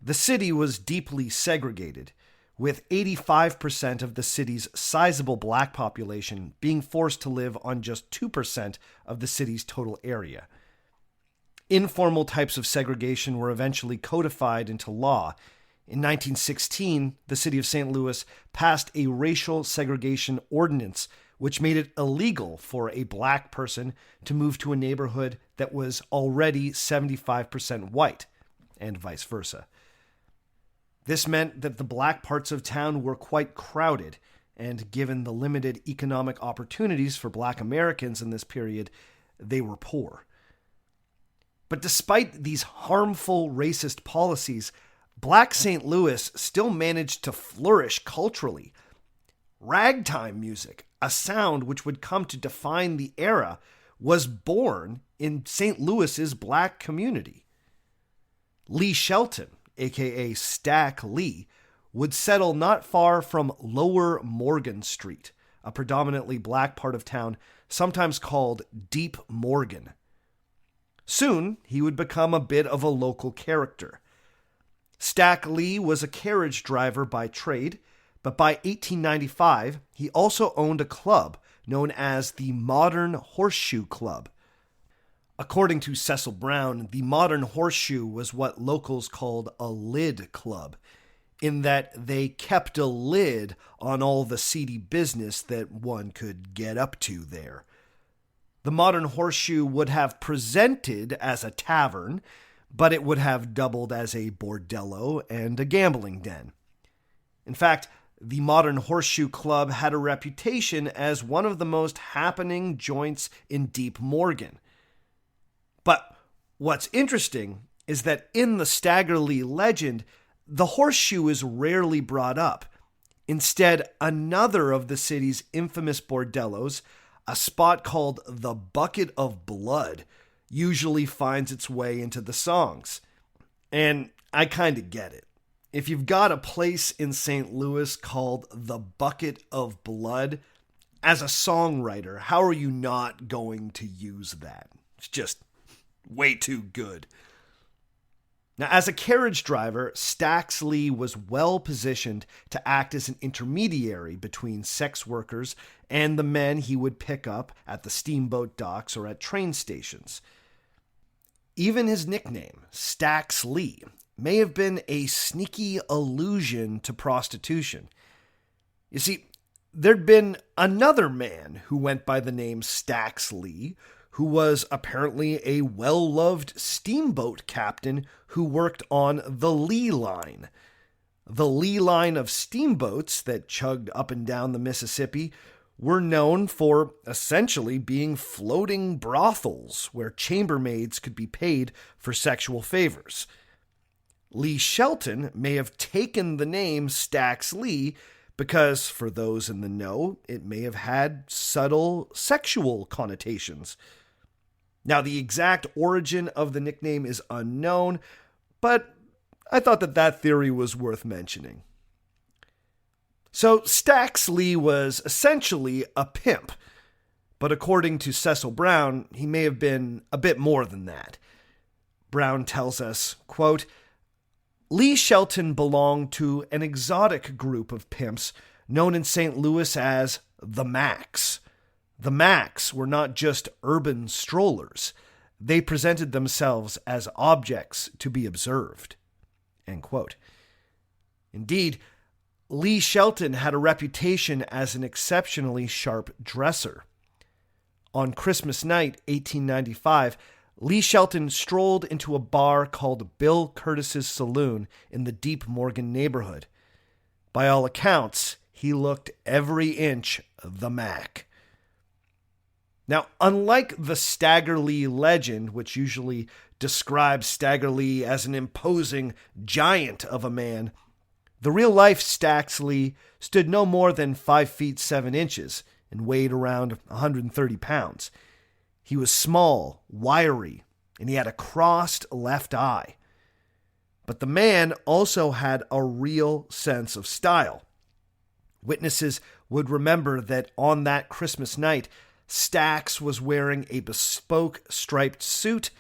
The city was deeply segregated, with 85% of the city's sizable black population being forced to live on just 2% of the city's total area. Informal types of segregation were eventually codified into law. In 1916, the city of St. Louis passed a racial segregation ordinance, which made it illegal for a black person to move to a neighborhood that was already 75% white, and vice versa. This meant that the black parts of town were quite crowded, and given the limited economic opportunities for black Americans in this period, they were poor. But despite these harmful racist policies, Black St. Louis still managed to flourish culturally. Ragtime music, a sound which would come to define the era, was born in St. Louis's black community. Lee Shelton, aka Stack Lee, would settle not far from Lower Morgan Street, a predominantly black part of town, sometimes called Deep Morgan. Soon, he would become a bit of a local character. Stack Lee was a carriage driver by trade, but by 1895, he also owned a club known as the Modern Horseshoe Club. According to Cecil Brown, the modern horseshoe was what locals called a lid club, in that they kept a lid on all the seedy business that one could get up to there. The modern horseshoe would have presented as a tavern, but it would have doubled as a bordello and a gambling den. In fact, the modern horseshoe club had a reputation as one of the most happening joints in Deep Morgan. But what's interesting is that in the Stagger Lee legend, the horseshoe is rarely brought up. Instead, another of the city's infamous bordellos, a spot called the Bucket of Blood, usually finds its way into the songs. And I kind of get it. If you've got a place in St. Louis called the Bucket of Blood, as a songwriter, how are you not going to use that? It's just way too good. Now, as a carriage driver, Staxs Lee was well positioned to act as an intermediary between sex workers and the men he would pick up at the steamboat docks or at train stations. Even his nickname, Staxs Lee, may have been a sneaky allusion to prostitution. You see, there'd been another man who went by the name Staxs Lee, who was apparently a well-loved steamboat captain who worked on the Lee Line. The Lee Line of steamboats that chugged up and down the Mississippi were known for essentially being floating brothels where chambermaids could be paid for sexual favors. Lee Shelton may have taken the name Staxs Lee because, for those in the know, it may have had subtle sexual connotations. Now, the exact origin of the nickname is unknown, but I thought that theory was worth mentioning. So, Staxs Lee was essentially a pimp, but according to Cecil Brown, he may have been a bit more than that. Brown tells us, quote, Lee Shelton belonged to an exotic group of pimps known in St. Louis as the Macs. The Macs were not just urban strollers. They presented themselves as objects to be observed. End quote. Indeed, Lee Shelton had a reputation as an exceptionally sharp dresser. On Christmas night, 1895, Lee Shelton strolled into a bar called Bill Curtis's Saloon in the Deep Morgan neighborhood. By all accounts, he looked every inch the Mac. Now, unlike the Stagger Lee legend, which usually describes Stagger Lee as an imposing giant of a man, the real-life Staxs Lee stood no more than 5 feet 7 inches and weighed around 130 pounds. He was small, wiry, and he had a crossed left eye. But the man also had a real sense of style. Witnesses would remember that on that Christmas night, Staxs was wearing a bespoke striped suit,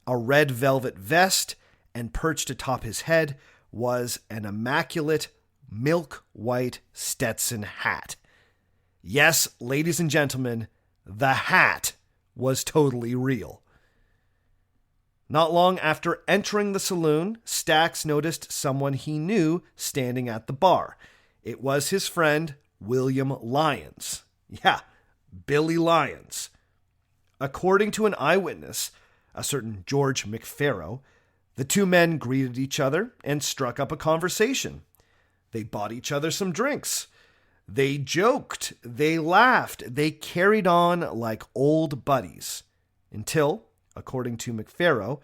a red velvet vest, and perched atop his head was an immaculate milk white Stetson hat. Yes, ladies and gentlemen, the hat was totally real. Not long after entering the saloon, Staxs noticed someone he knew standing at the bar. It was his friend, William Lyons. Yeah, Billy Lyons. According to an eyewitness, a certain George McPharow, the two men greeted each other and struck up a conversation. They bought each other some drinks. They joked, they laughed, they carried on like old buddies. Until, according to McPharow,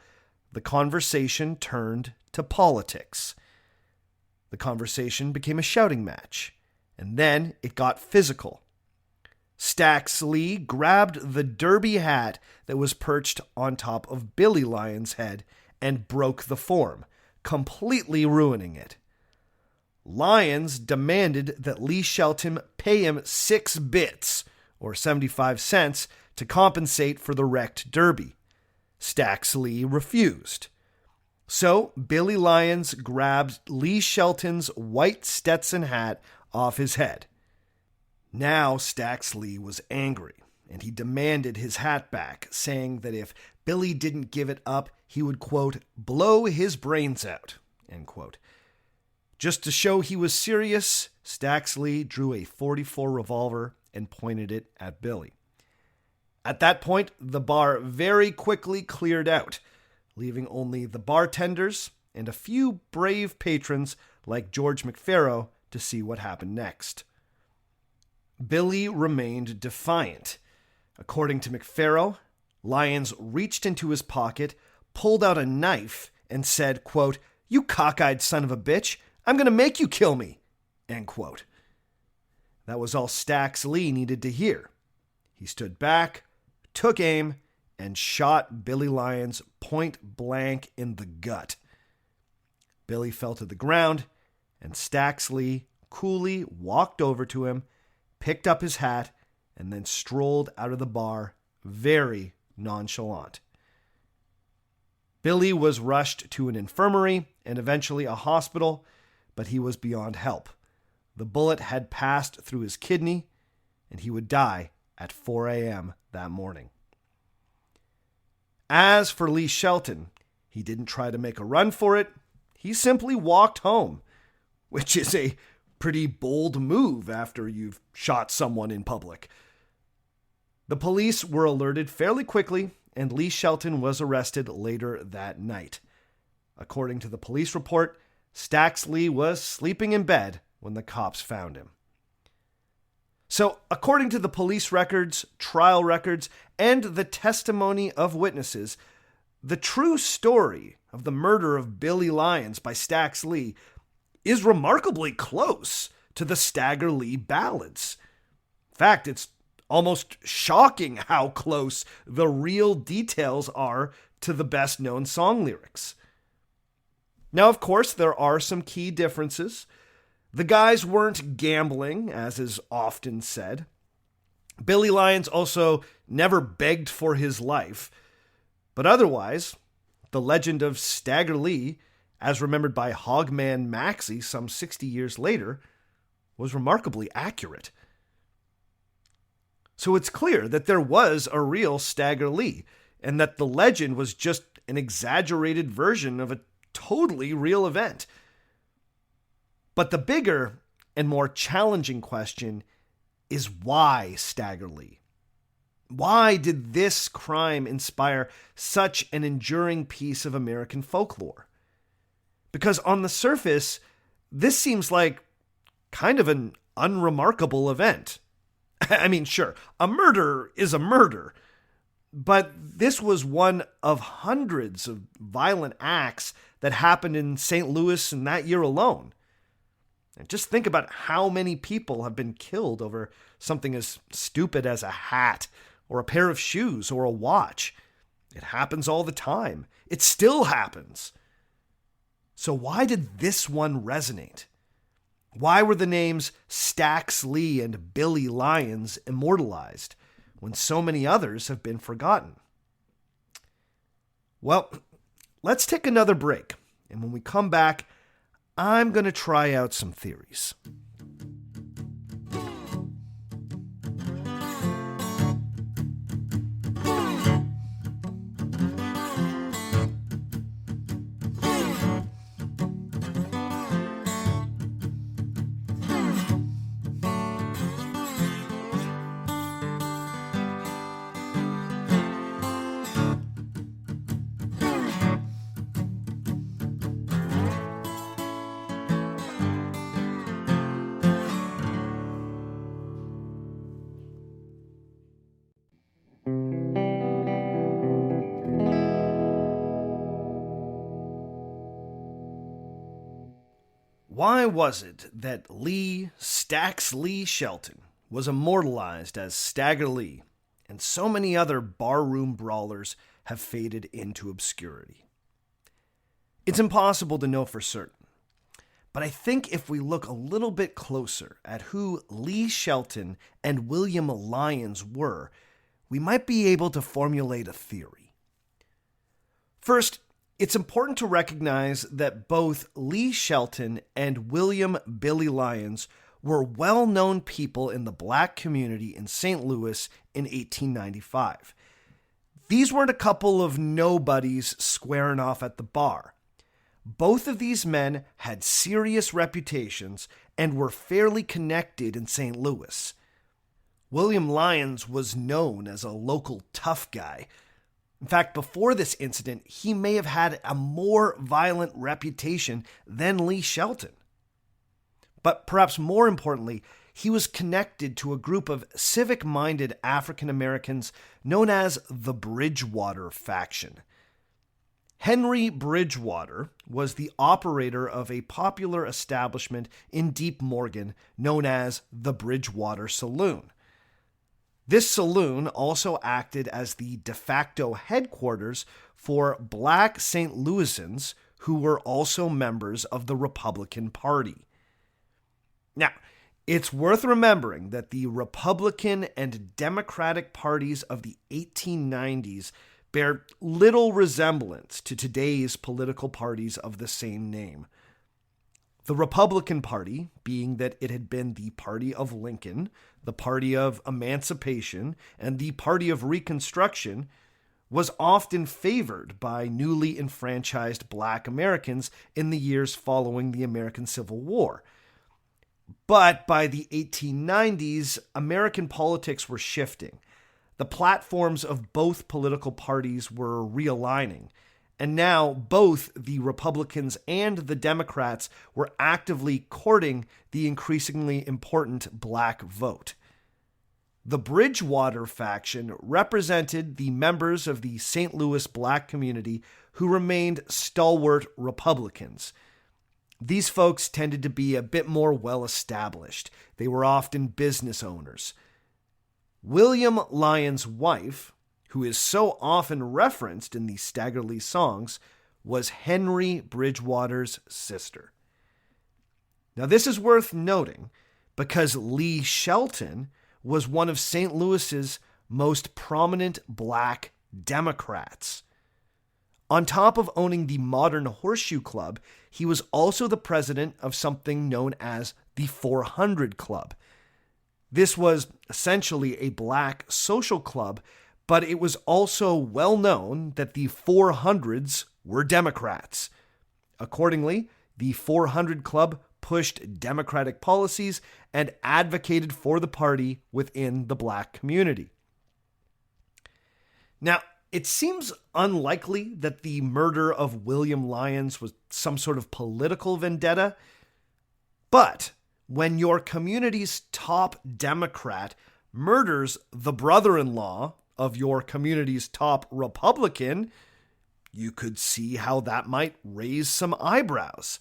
the conversation turned to politics. The conversation became a shouting match, and then it got physical. Staxs Lee grabbed the derby hat that was perched on top of Billy Lyons' head and broke the form, completely ruining it. Lyons demanded that Lee Shelton pay him 6 bits, or 75 cents, to compensate for the wrecked derby. Staxs Lee refused. So Billy Lyons grabbed Lee Shelton's white Stetson hat off his head. Now Staxs Lee was angry, and he demanded his hat back, saying that if Billy didn't give it up, he would, quote, blow his brains out, end quote. Just to show he was serious, Staxs Lee drew a .44 revolver and pointed it at Billy. At that point, the bar very quickly cleared out, leaving only the bartenders and a few brave patrons like George McPharow to see what happened next. Billy remained defiant. According to McPharow, Lyons reached into his pocket, pulled out a knife, and said, quote, "You cockeyed son of a bitch, I'm going to make you kill me," end quote. That was all Staxs Lee needed to hear. He stood back, took aim, and shot Billy Lyons point blank in the gut. Billy fell to the ground, and Staxs Lee coolly walked over to him, picked up his hat, and then strolled out of the bar, very nonchalant. Billy was rushed to an infirmary and eventually a hospital, but he was beyond help. The bullet had passed through his kidney, and he would die at 4 a.m. that morning. As for Lee Shelton, he didn't try to make a run for it. He simply walked home, which is a pretty bold move after you've shot someone in public. The police were alerted fairly quickly, and Lee Shelton was arrested later that night. According to the police report, Staxs Lee was sleeping in bed when the cops found him. So, according to the police records, trial records, and the testimony of witnesses, the true story of the murder of Billy Lyons by Staxs Lee is remarkably close to the Stagger Lee ballads. In fact, it's almost shocking how close the real details are to the best-known song lyrics. Now, of course, there are some key differences. The guys weren't gambling, as is often said. Billy Lyons also never begged for his life. But otherwise, the legend of Stagger Lee, as remembered by Hogman Maxey some 60 years later, was remarkably accurate. So it's clear that there was a real Stagger Lee, and that the legend was just an exaggerated version of a totally real event. But the bigger and more challenging question is why Stagger Lee? Why did this crime inspire such an enduring piece of American folklore? Because on the surface, this seems like kind of an unremarkable event. I mean, sure, a murder is a murder, but this was one of hundreds of violent acts that happened in St. Louis in that year alone. And just think about how many people have been killed over something as stupid as a hat or a pair of shoes or a watch. It happens all the time. It still happens. So why did this one resonate? Why were the names Staxs Lee and Billy Lyons immortalized when so many others have been forgotten? Well, let's take another break. And when we come back, I'm going to try out some theories. Why was it that Staxs Lee Shelton was immortalized as Stagger Lee, and so many other barroom brawlers have faded into obscurity? It's impossible to know for certain, but I think if we look a little bit closer at who Lee Shelton and William Lyons were, we might be able to formulate a theory. First, it's important to recognize that both Lee Shelton and William Billy Lyons were well-known people in the black community in St. Louis in 1895. These weren't a couple of nobodies squaring off at the bar. Both of these men had serious reputations and were fairly connected in St. Louis. William Lyons was known as a local tough guy. In fact, before this incident, he may have had a more violent reputation than Lee Shelton. But perhaps more importantly, he was connected to a group of civic-minded African Americans known as the Bridgewater faction. Henry Bridgewater was the operator of a popular establishment in Deep Morgan known as the Bridgewater Saloon. This saloon also acted as the de facto headquarters for black St. Louisans who were also members of the Republican Party. Now, it's worth remembering that the Republican and Democratic parties of the 1890s bear little resemblance to today's political parties of the same name. The Republican Party, being that it had been the party of Lincoln, the party of emancipation, and the party of Reconstruction, was often favored by newly enfranchised black Americans in the years following the American Civil War. But by the 1890s, American politics were shifting. The platforms of both political parties were realigning, and now both the Republicans and the Democrats were actively courting the increasingly important black vote. The Bridgewater faction represented the members of the St. Louis black community who remained stalwart Republicans. These folks tended to be a bit more well-established. They were often business owners. William Lyons' wife, who is so often referenced in the Stagger Lee songs, was Henry Bridgewater's sister. Now, this is worth noting because Lee Shelton was one of St. Louis's most prominent black Democrats. On top of owning the modern Horseshoe Club, he was also the president of something known as the 400 Club. This was essentially a black social club, but it was also well known that the 400s were Democrats. Accordingly, the 400 Club pushed Democratic policies and advocated for the party within the black community. Now, it seems unlikely that the murder of William Lyons was some sort of political vendetta, but when your community's top Democrat murders the brother-in-law of your community's top Republican, you could see how that might raise some eyebrows.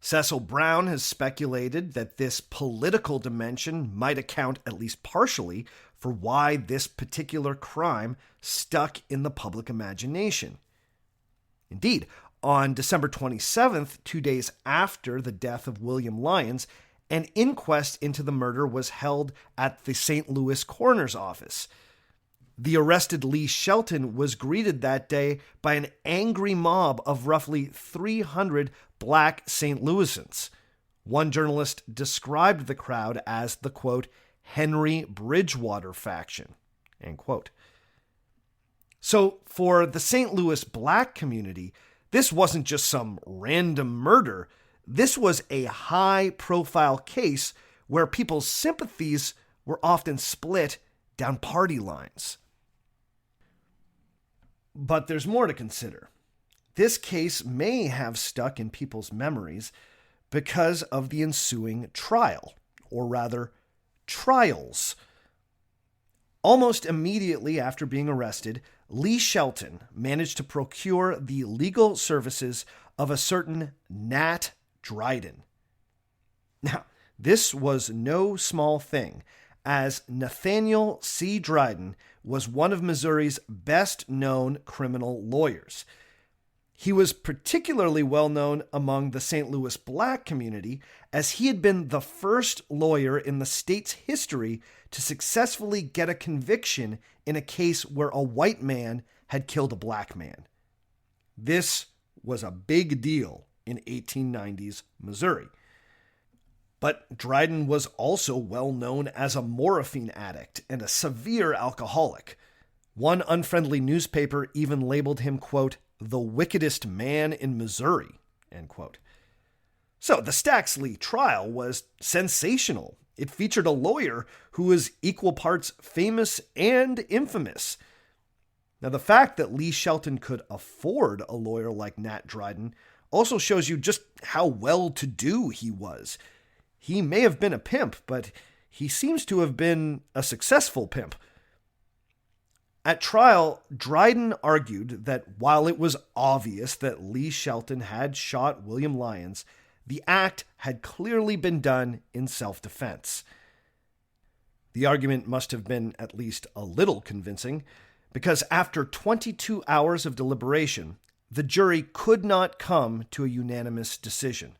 Cecil Brown has speculated that this political dimension might account, at least partially, for why this particular crime stuck in the public imagination. Indeed, on December 27th, 2 days after the death of William Lyons, an inquest into the murder was held at the St. Louis coroner's office. The arrested Lee Shelton was greeted that day by an angry mob of roughly 300 black St. Louisans. One journalist described the crowd as the, quote, Henry Bridgewater faction, end quote. So for the St. Louis black community, this wasn't just some random murder. This was a high-profile case where people's sympathies were often split down party lines. But there's more to consider. This case may have stuck in people's memories because of the ensuing trial, or rather, trials. Almost immediately after being arrested, Lee Shelton managed to procure the legal services of a certain Nat Dryden. Now, this was no small thing, as Nathaniel C. Dryden was one of Missouri's best-known criminal lawyers. He was particularly well-known among the St. Louis black community, as he had been the first lawyer in the state's history to successfully get a conviction in a case where a white man had killed a black man. This was a big deal in 1890s Missouri. But Dryden was also well known as a morphine addict and a severe alcoholic. One unfriendly newspaper even labeled him, quote, the wickedest man in Missouri, end quote. So the Staxs Lee trial was sensational. It featured a lawyer who was equal parts famous and infamous. Now, the fact that Lee Shelton could afford a lawyer like Nat Dryden also shows you just how well-to-do he was. He may have been a pimp, but he seems to have been a successful pimp. At trial, Dryden argued that while it was obvious that Lee Shelton had shot William Lyons, the act had clearly been done in self-defense. The argument must have been at least a little convincing, because after 22 hours of deliberation, the jury could not come to a unanimous decision.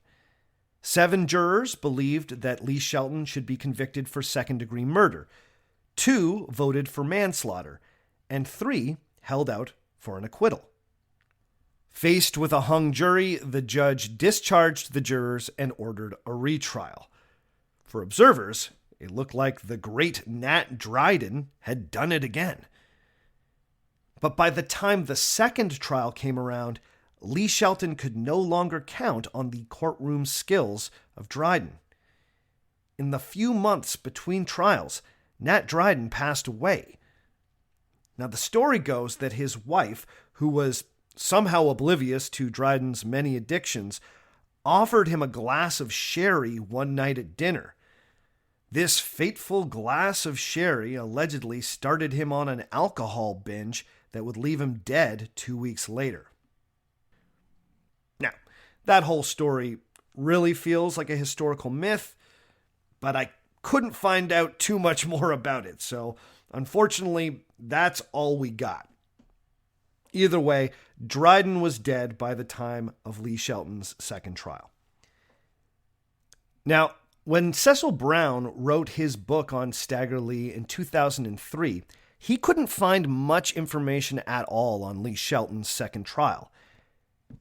7 jurors believed that Lee Shelton should be convicted for second-degree murder, 2 voted for manslaughter, and 3 held out for an acquittal. Faced with a hung jury, the judge discharged the jurors and ordered a retrial. For observers, it looked like the great Nat Dryden had done it again. But by the time the second trial came around, Lee Shelton could no longer count on the courtroom skills of Dryden. In the few months between trials, Nat Dryden passed away. Now, the story goes that his wife, who was somehow oblivious to Dryden's many addictions, offered him a glass of sherry one night at dinner. This fateful glass of sherry allegedly started him on an alcohol binge that would leave him dead 2 weeks later. Now, that whole story really feels like a historical myth, but I couldn't find out too much more about it, so unfortunately, that's all we got. Either way, Dryden was dead by the time of Lee Shelton's second trial. Now, when Cecil Brown wrote his book on Stagger Lee in 2003, he couldn't find much information at all on Lee Shelton's second trial.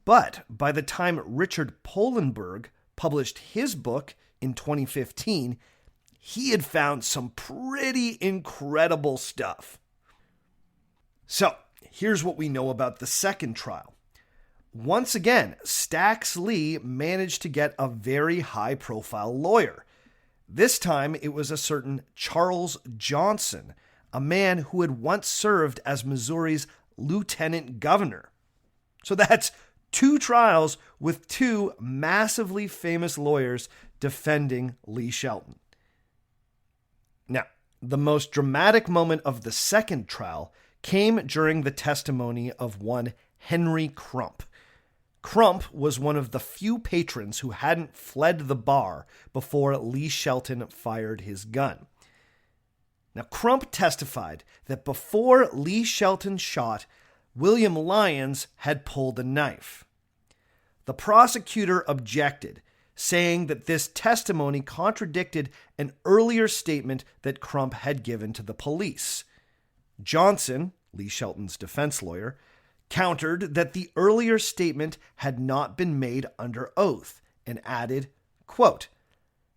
But by the time Richard Polenberg published his book in 2015, he had found some pretty incredible stuff. So, here's what we know about the second trial. Once again, Staxs Lee managed to get a very high-profile lawyer. This time, it was a certain Charles Johnson, a man who had once served as Missouri's lieutenant governor. So that's 2 trials with 2 massively famous lawyers defending Lee Shelton. Now, the most dramatic moment of the second trial came during the testimony of one Henry Crump. Crump was one of the few patrons who hadn't fled the bar before Lee Shelton fired his gun. Now, Crump testified that before Lee Shelton shot, William Lyons had pulled a knife. The prosecutor objected, saying that this testimony contradicted an earlier statement that Crump had given to the police. Johnson, Lee Shelton's defense lawyer, countered that the earlier statement had not been made under oath and added, quote,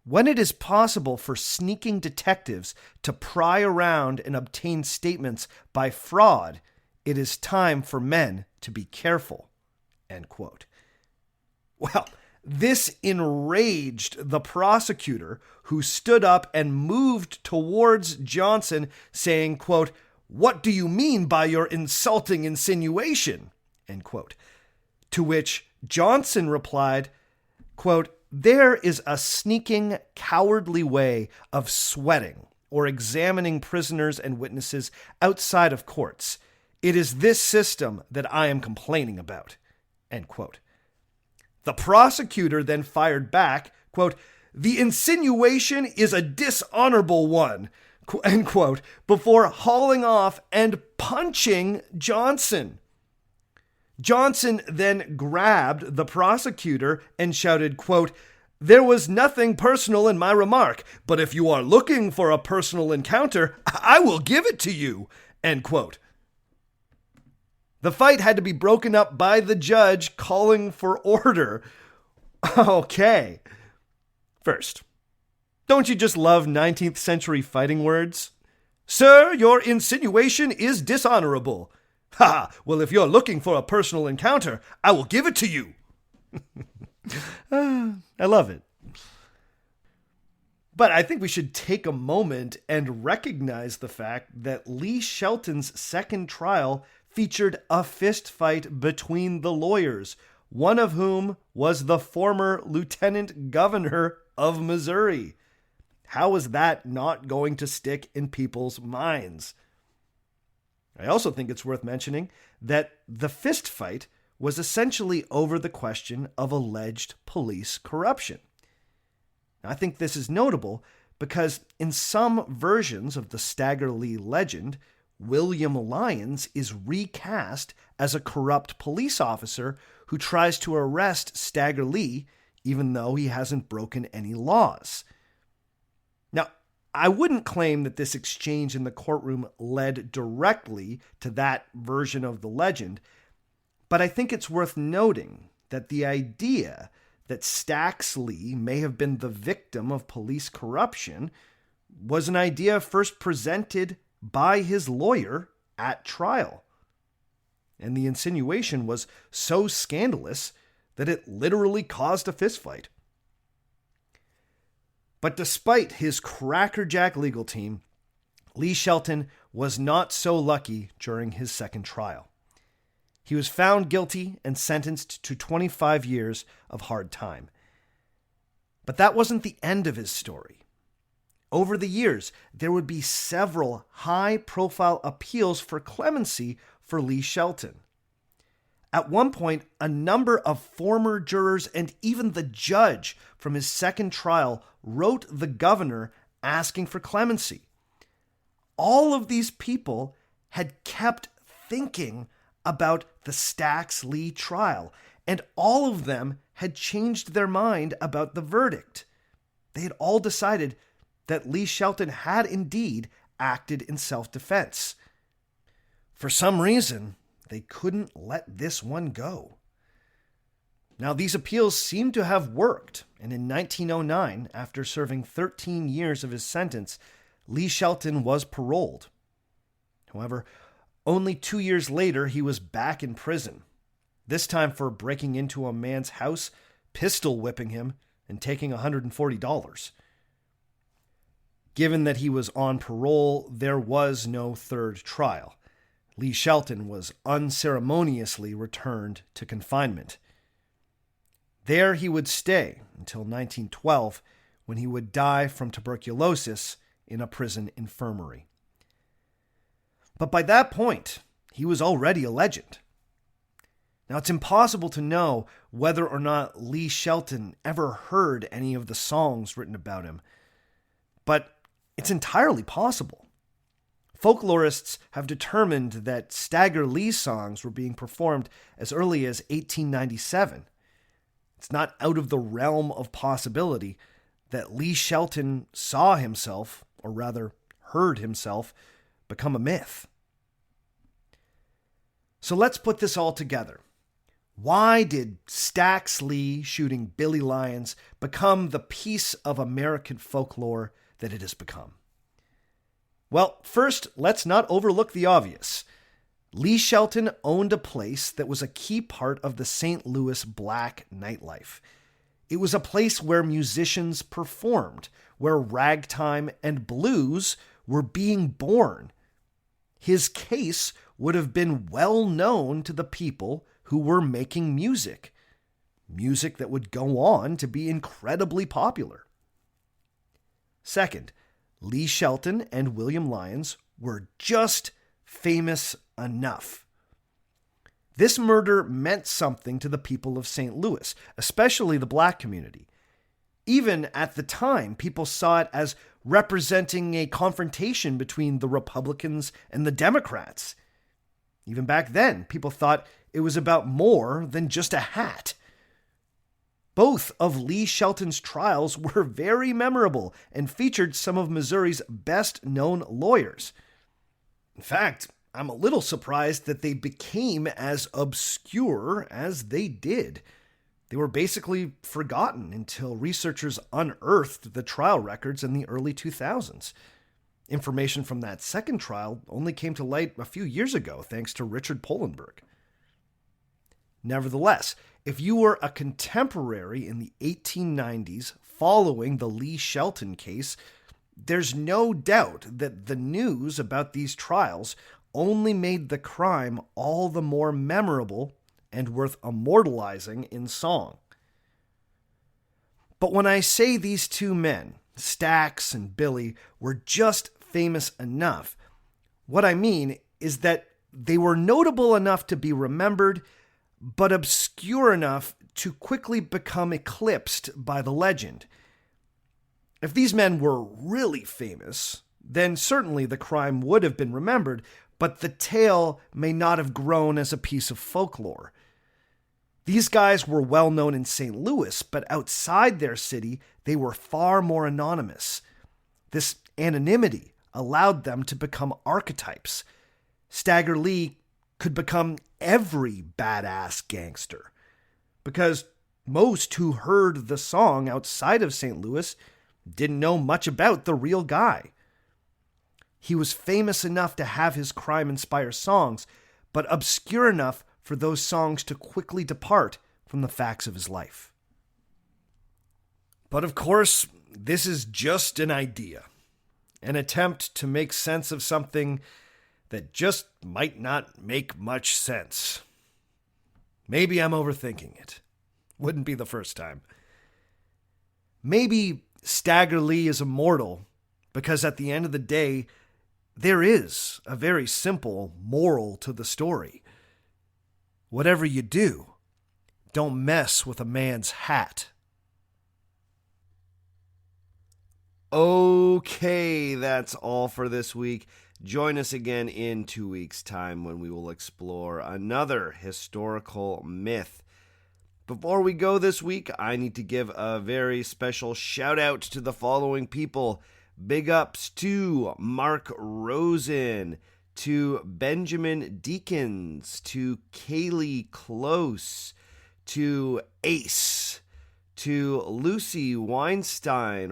"When it is possible for sneaking detectives to pry around and obtain statements by fraud, it is time for men to be careful," end quote. Well, this enraged the prosecutor, who stood up and moved towards Johnson, saying, quote, "What do you mean by your insulting insinuation?" End quote. To which Johnson replied, quote, "There is a sneaking, cowardly way of sweating or examining prisoners and witnesses outside of courts. It is this system that I am complaining about," end quote. The prosecutor then fired back, quote, "The insinuation is a dishonorable one," end quote, before hauling off and punching Johnson. Johnson then grabbed the prosecutor and shouted, quote, "There was nothing personal in my remark, but if you are looking for a personal encounter, I will give it to you," end quote. The fight had to be broken up by the judge calling for order. Okay. First, Don't you just love 19th century fighting words? Sir, your insinuation is dishonorable. Ha! Well, if you're looking for a personal encounter, I will give it to you. I love it. But I think we should take a moment and recognize the fact that Lee Shelton's second trial featured a fist fight between the lawyers, one of whom was the former lieutenant governor of Missouri. How is that not going to stick in people's minds? I also think it's worth mentioning that the fist fight was essentially over the question of alleged police corruption. I think this is notable because in some versions of the Stagger Lee legend, William Lyons is recast as a corrupt police officer who tries to arrest Stagger Lee even though he hasn't broken any laws. Now, I wouldn't claim that this exchange in the courtroom led directly to that version of the legend, but I think it's worth noting that the idea that Staxs Lee may have been the victim of police corruption was an idea first presented by his lawyer at trial. And the insinuation was so scandalous that it literally caused a fistfight. But despite his crackerjack legal team, Lee Shelton was not so lucky during his second trial. He was found guilty and sentenced to 25 years of hard time. But that wasn't the end of his story. Over the years, there would be several high-profile appeals for clemency for Lee Shelton. At one point, a number of former jurors and even the judge from his second trial wrote the governor asking for clemency. All of these people had kept thinking about the Staxs Lee trial, and all of them had changed their mind about the verdict. They had all decided that Lee Shelton had indeed acted in self-defense. For some reason, they couldn't let this one go. Now, these appeals seem to have worked, and in 1909, after serving 13 years of his sentence, Lee Shelton was paroled. However, only 2 years later, he was back in prison, this time for breaking into a man's house, pistol whipping him, and taking $140. Given that he was on parole, there was no third trial. Lee Shelton was unceremoniously returned to confinement. There he would stay until 1912, when he would die from tuberculosis in a prison infirmary. But by that point, he was already a legend. Now, it's impossible to know whether or not Lee Shelton ever heard any of the songs written about him, but it's entirely possible. Folklorists have determined that Stagger Lee songs were being performed as early as 1897. It's not out of the realm of possibility that Lee Shelton saw himself, or rather heard himself, become a myth. So let's put this all together. Why did Staxs Lee shooting Billy Lyons become the piece of American folklore that it has become? Well, first, let's not overlook the obvious. Lee Shelton owned a place that was a key part of the St. Louis black nightlife. It was a place where musicians performed, where ragtime and blues were being born. His case would have been well known to the people who were making music that would go on to be incredibly popular. Second, Lee Shelton and William Lyons were just famous enough. This murder meant something to the people of St. Louis, especially the black community. Even at the time, people saw it as representing a confrontation between the Republicans and the Democrats. Even back then, people thought it was about more than just a hat. Both of Lee Shelton's trials were very memorable and featured some of Missouri's best-known lawyers. In fact, I'm a little surprised that they became as obscure as they did. They were basically forgotten until researchers unearthed the trial records in the early 2000s. Information from that second trial only came to light a few years ago, thanks to Richard Polenberg. Nevertheless, if you were a contemporary in the 1890s following the Lee Shelton case, there's no doubt that the news about these trials only made the crime all the more memorable and worth immortalizing in song. But when I say these two men, Stax and Billy, were just famous enough, what I mean is that they were notable enough to be remembered, but obscure enough to quickly become eclipsed by the legend. If these men were really famous, then certainly the crime would have been remembered, but the tale may not have grown as a piece of folklore. These guys were well known in St. Louis, but outside their city, they were far more anonymous. This anonymity allowed them to become archetypes. Stagger Lee could become every badass gangster, because most who heard the song outside of St. Louis didn't know much about the real guy. He was famous enough to have his crime-inspired songs, but obscure enough for those songs to quickly depart from the facts of his life. But of course, this is just an idea, an attempt to make sense of something that just might not make much sense. Maybe I'm overthinking it. Wouldn't be the first time. Maybe Stagger Lee is immortal because at the end of the day, there is a very simple moral to the story. Whatever you do, don't mess with a man's hat. Okay, that's all for this week. Join us again in 2 weeks' time when we will explore another historical myth. Before we go this week, I need to give a very special shout out to the following people. Big ups to Mark Rosen, to Benjamin Deakins, to Kaylee Close, to Ace, to Lucy Weinstein,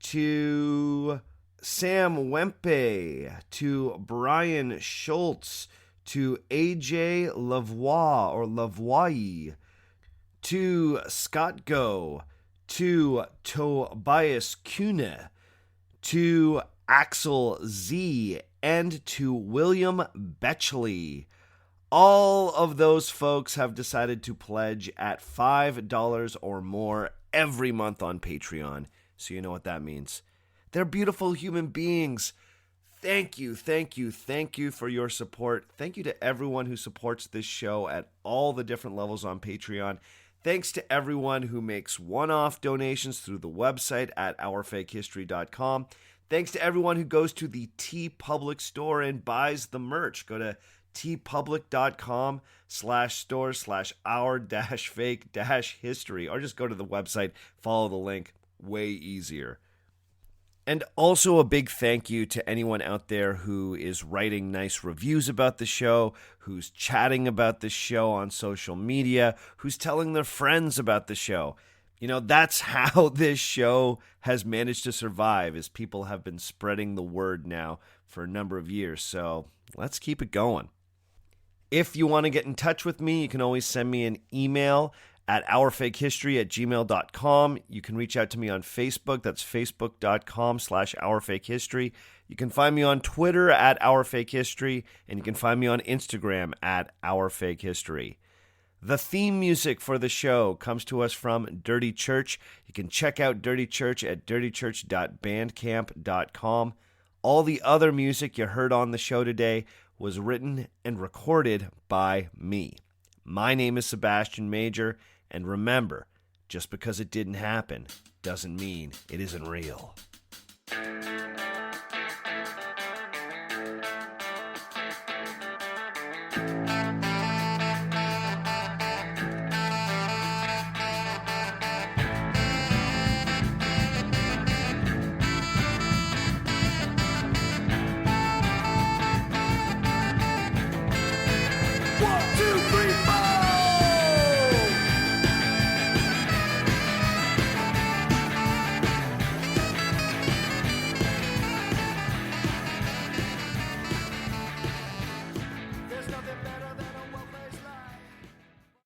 to Sam Wempe, to Brian Schultz, to AJ Lavoie, to Scott Go, to Tobias Kuhne, to Axel Z, and to William Betchley. All of those folks have decided to pledge at $5 or more every month on Patreon, so you know what that means. They're beautiful human beings. Thank you for your support. Thank you to everyone who supports this show at all the different levels on Patreon. Thanks to everyone who makes one-off donations through the website at ourfakehistory.com. Thanks to everyone who goes to the TeePublic store and buys the merch. Go to tpublic.com/store/our-fake-history, or just go to the website, follow the link. Way easier. And also a big thank you to anyone out there who is writing nice reviews about the show, who's chatting about the show on social media, who's telling their friends about the show. You know, that's how this show has managed to survive, is people have been spreading the word now for a number of years. So let's keep it going. If you want to get in touch with me, you can always send me an email at ourfakehistory@gmail.com. You can reach out to me on Facebook. That's facebook.com/ourfakehistory. You can find me on Twitter at ourfakehistory, and you can find me on Instagram at ourfakehistory. The theme music for the show comes to us from Dirty Church. You can check out Dirty Church at dirtychurch.bandcamp.com. All the other music you heard on the show today was written and recorded by me. My name is Sebastian Major, and remember, just because it didn't happen doesn't mean it isn't real.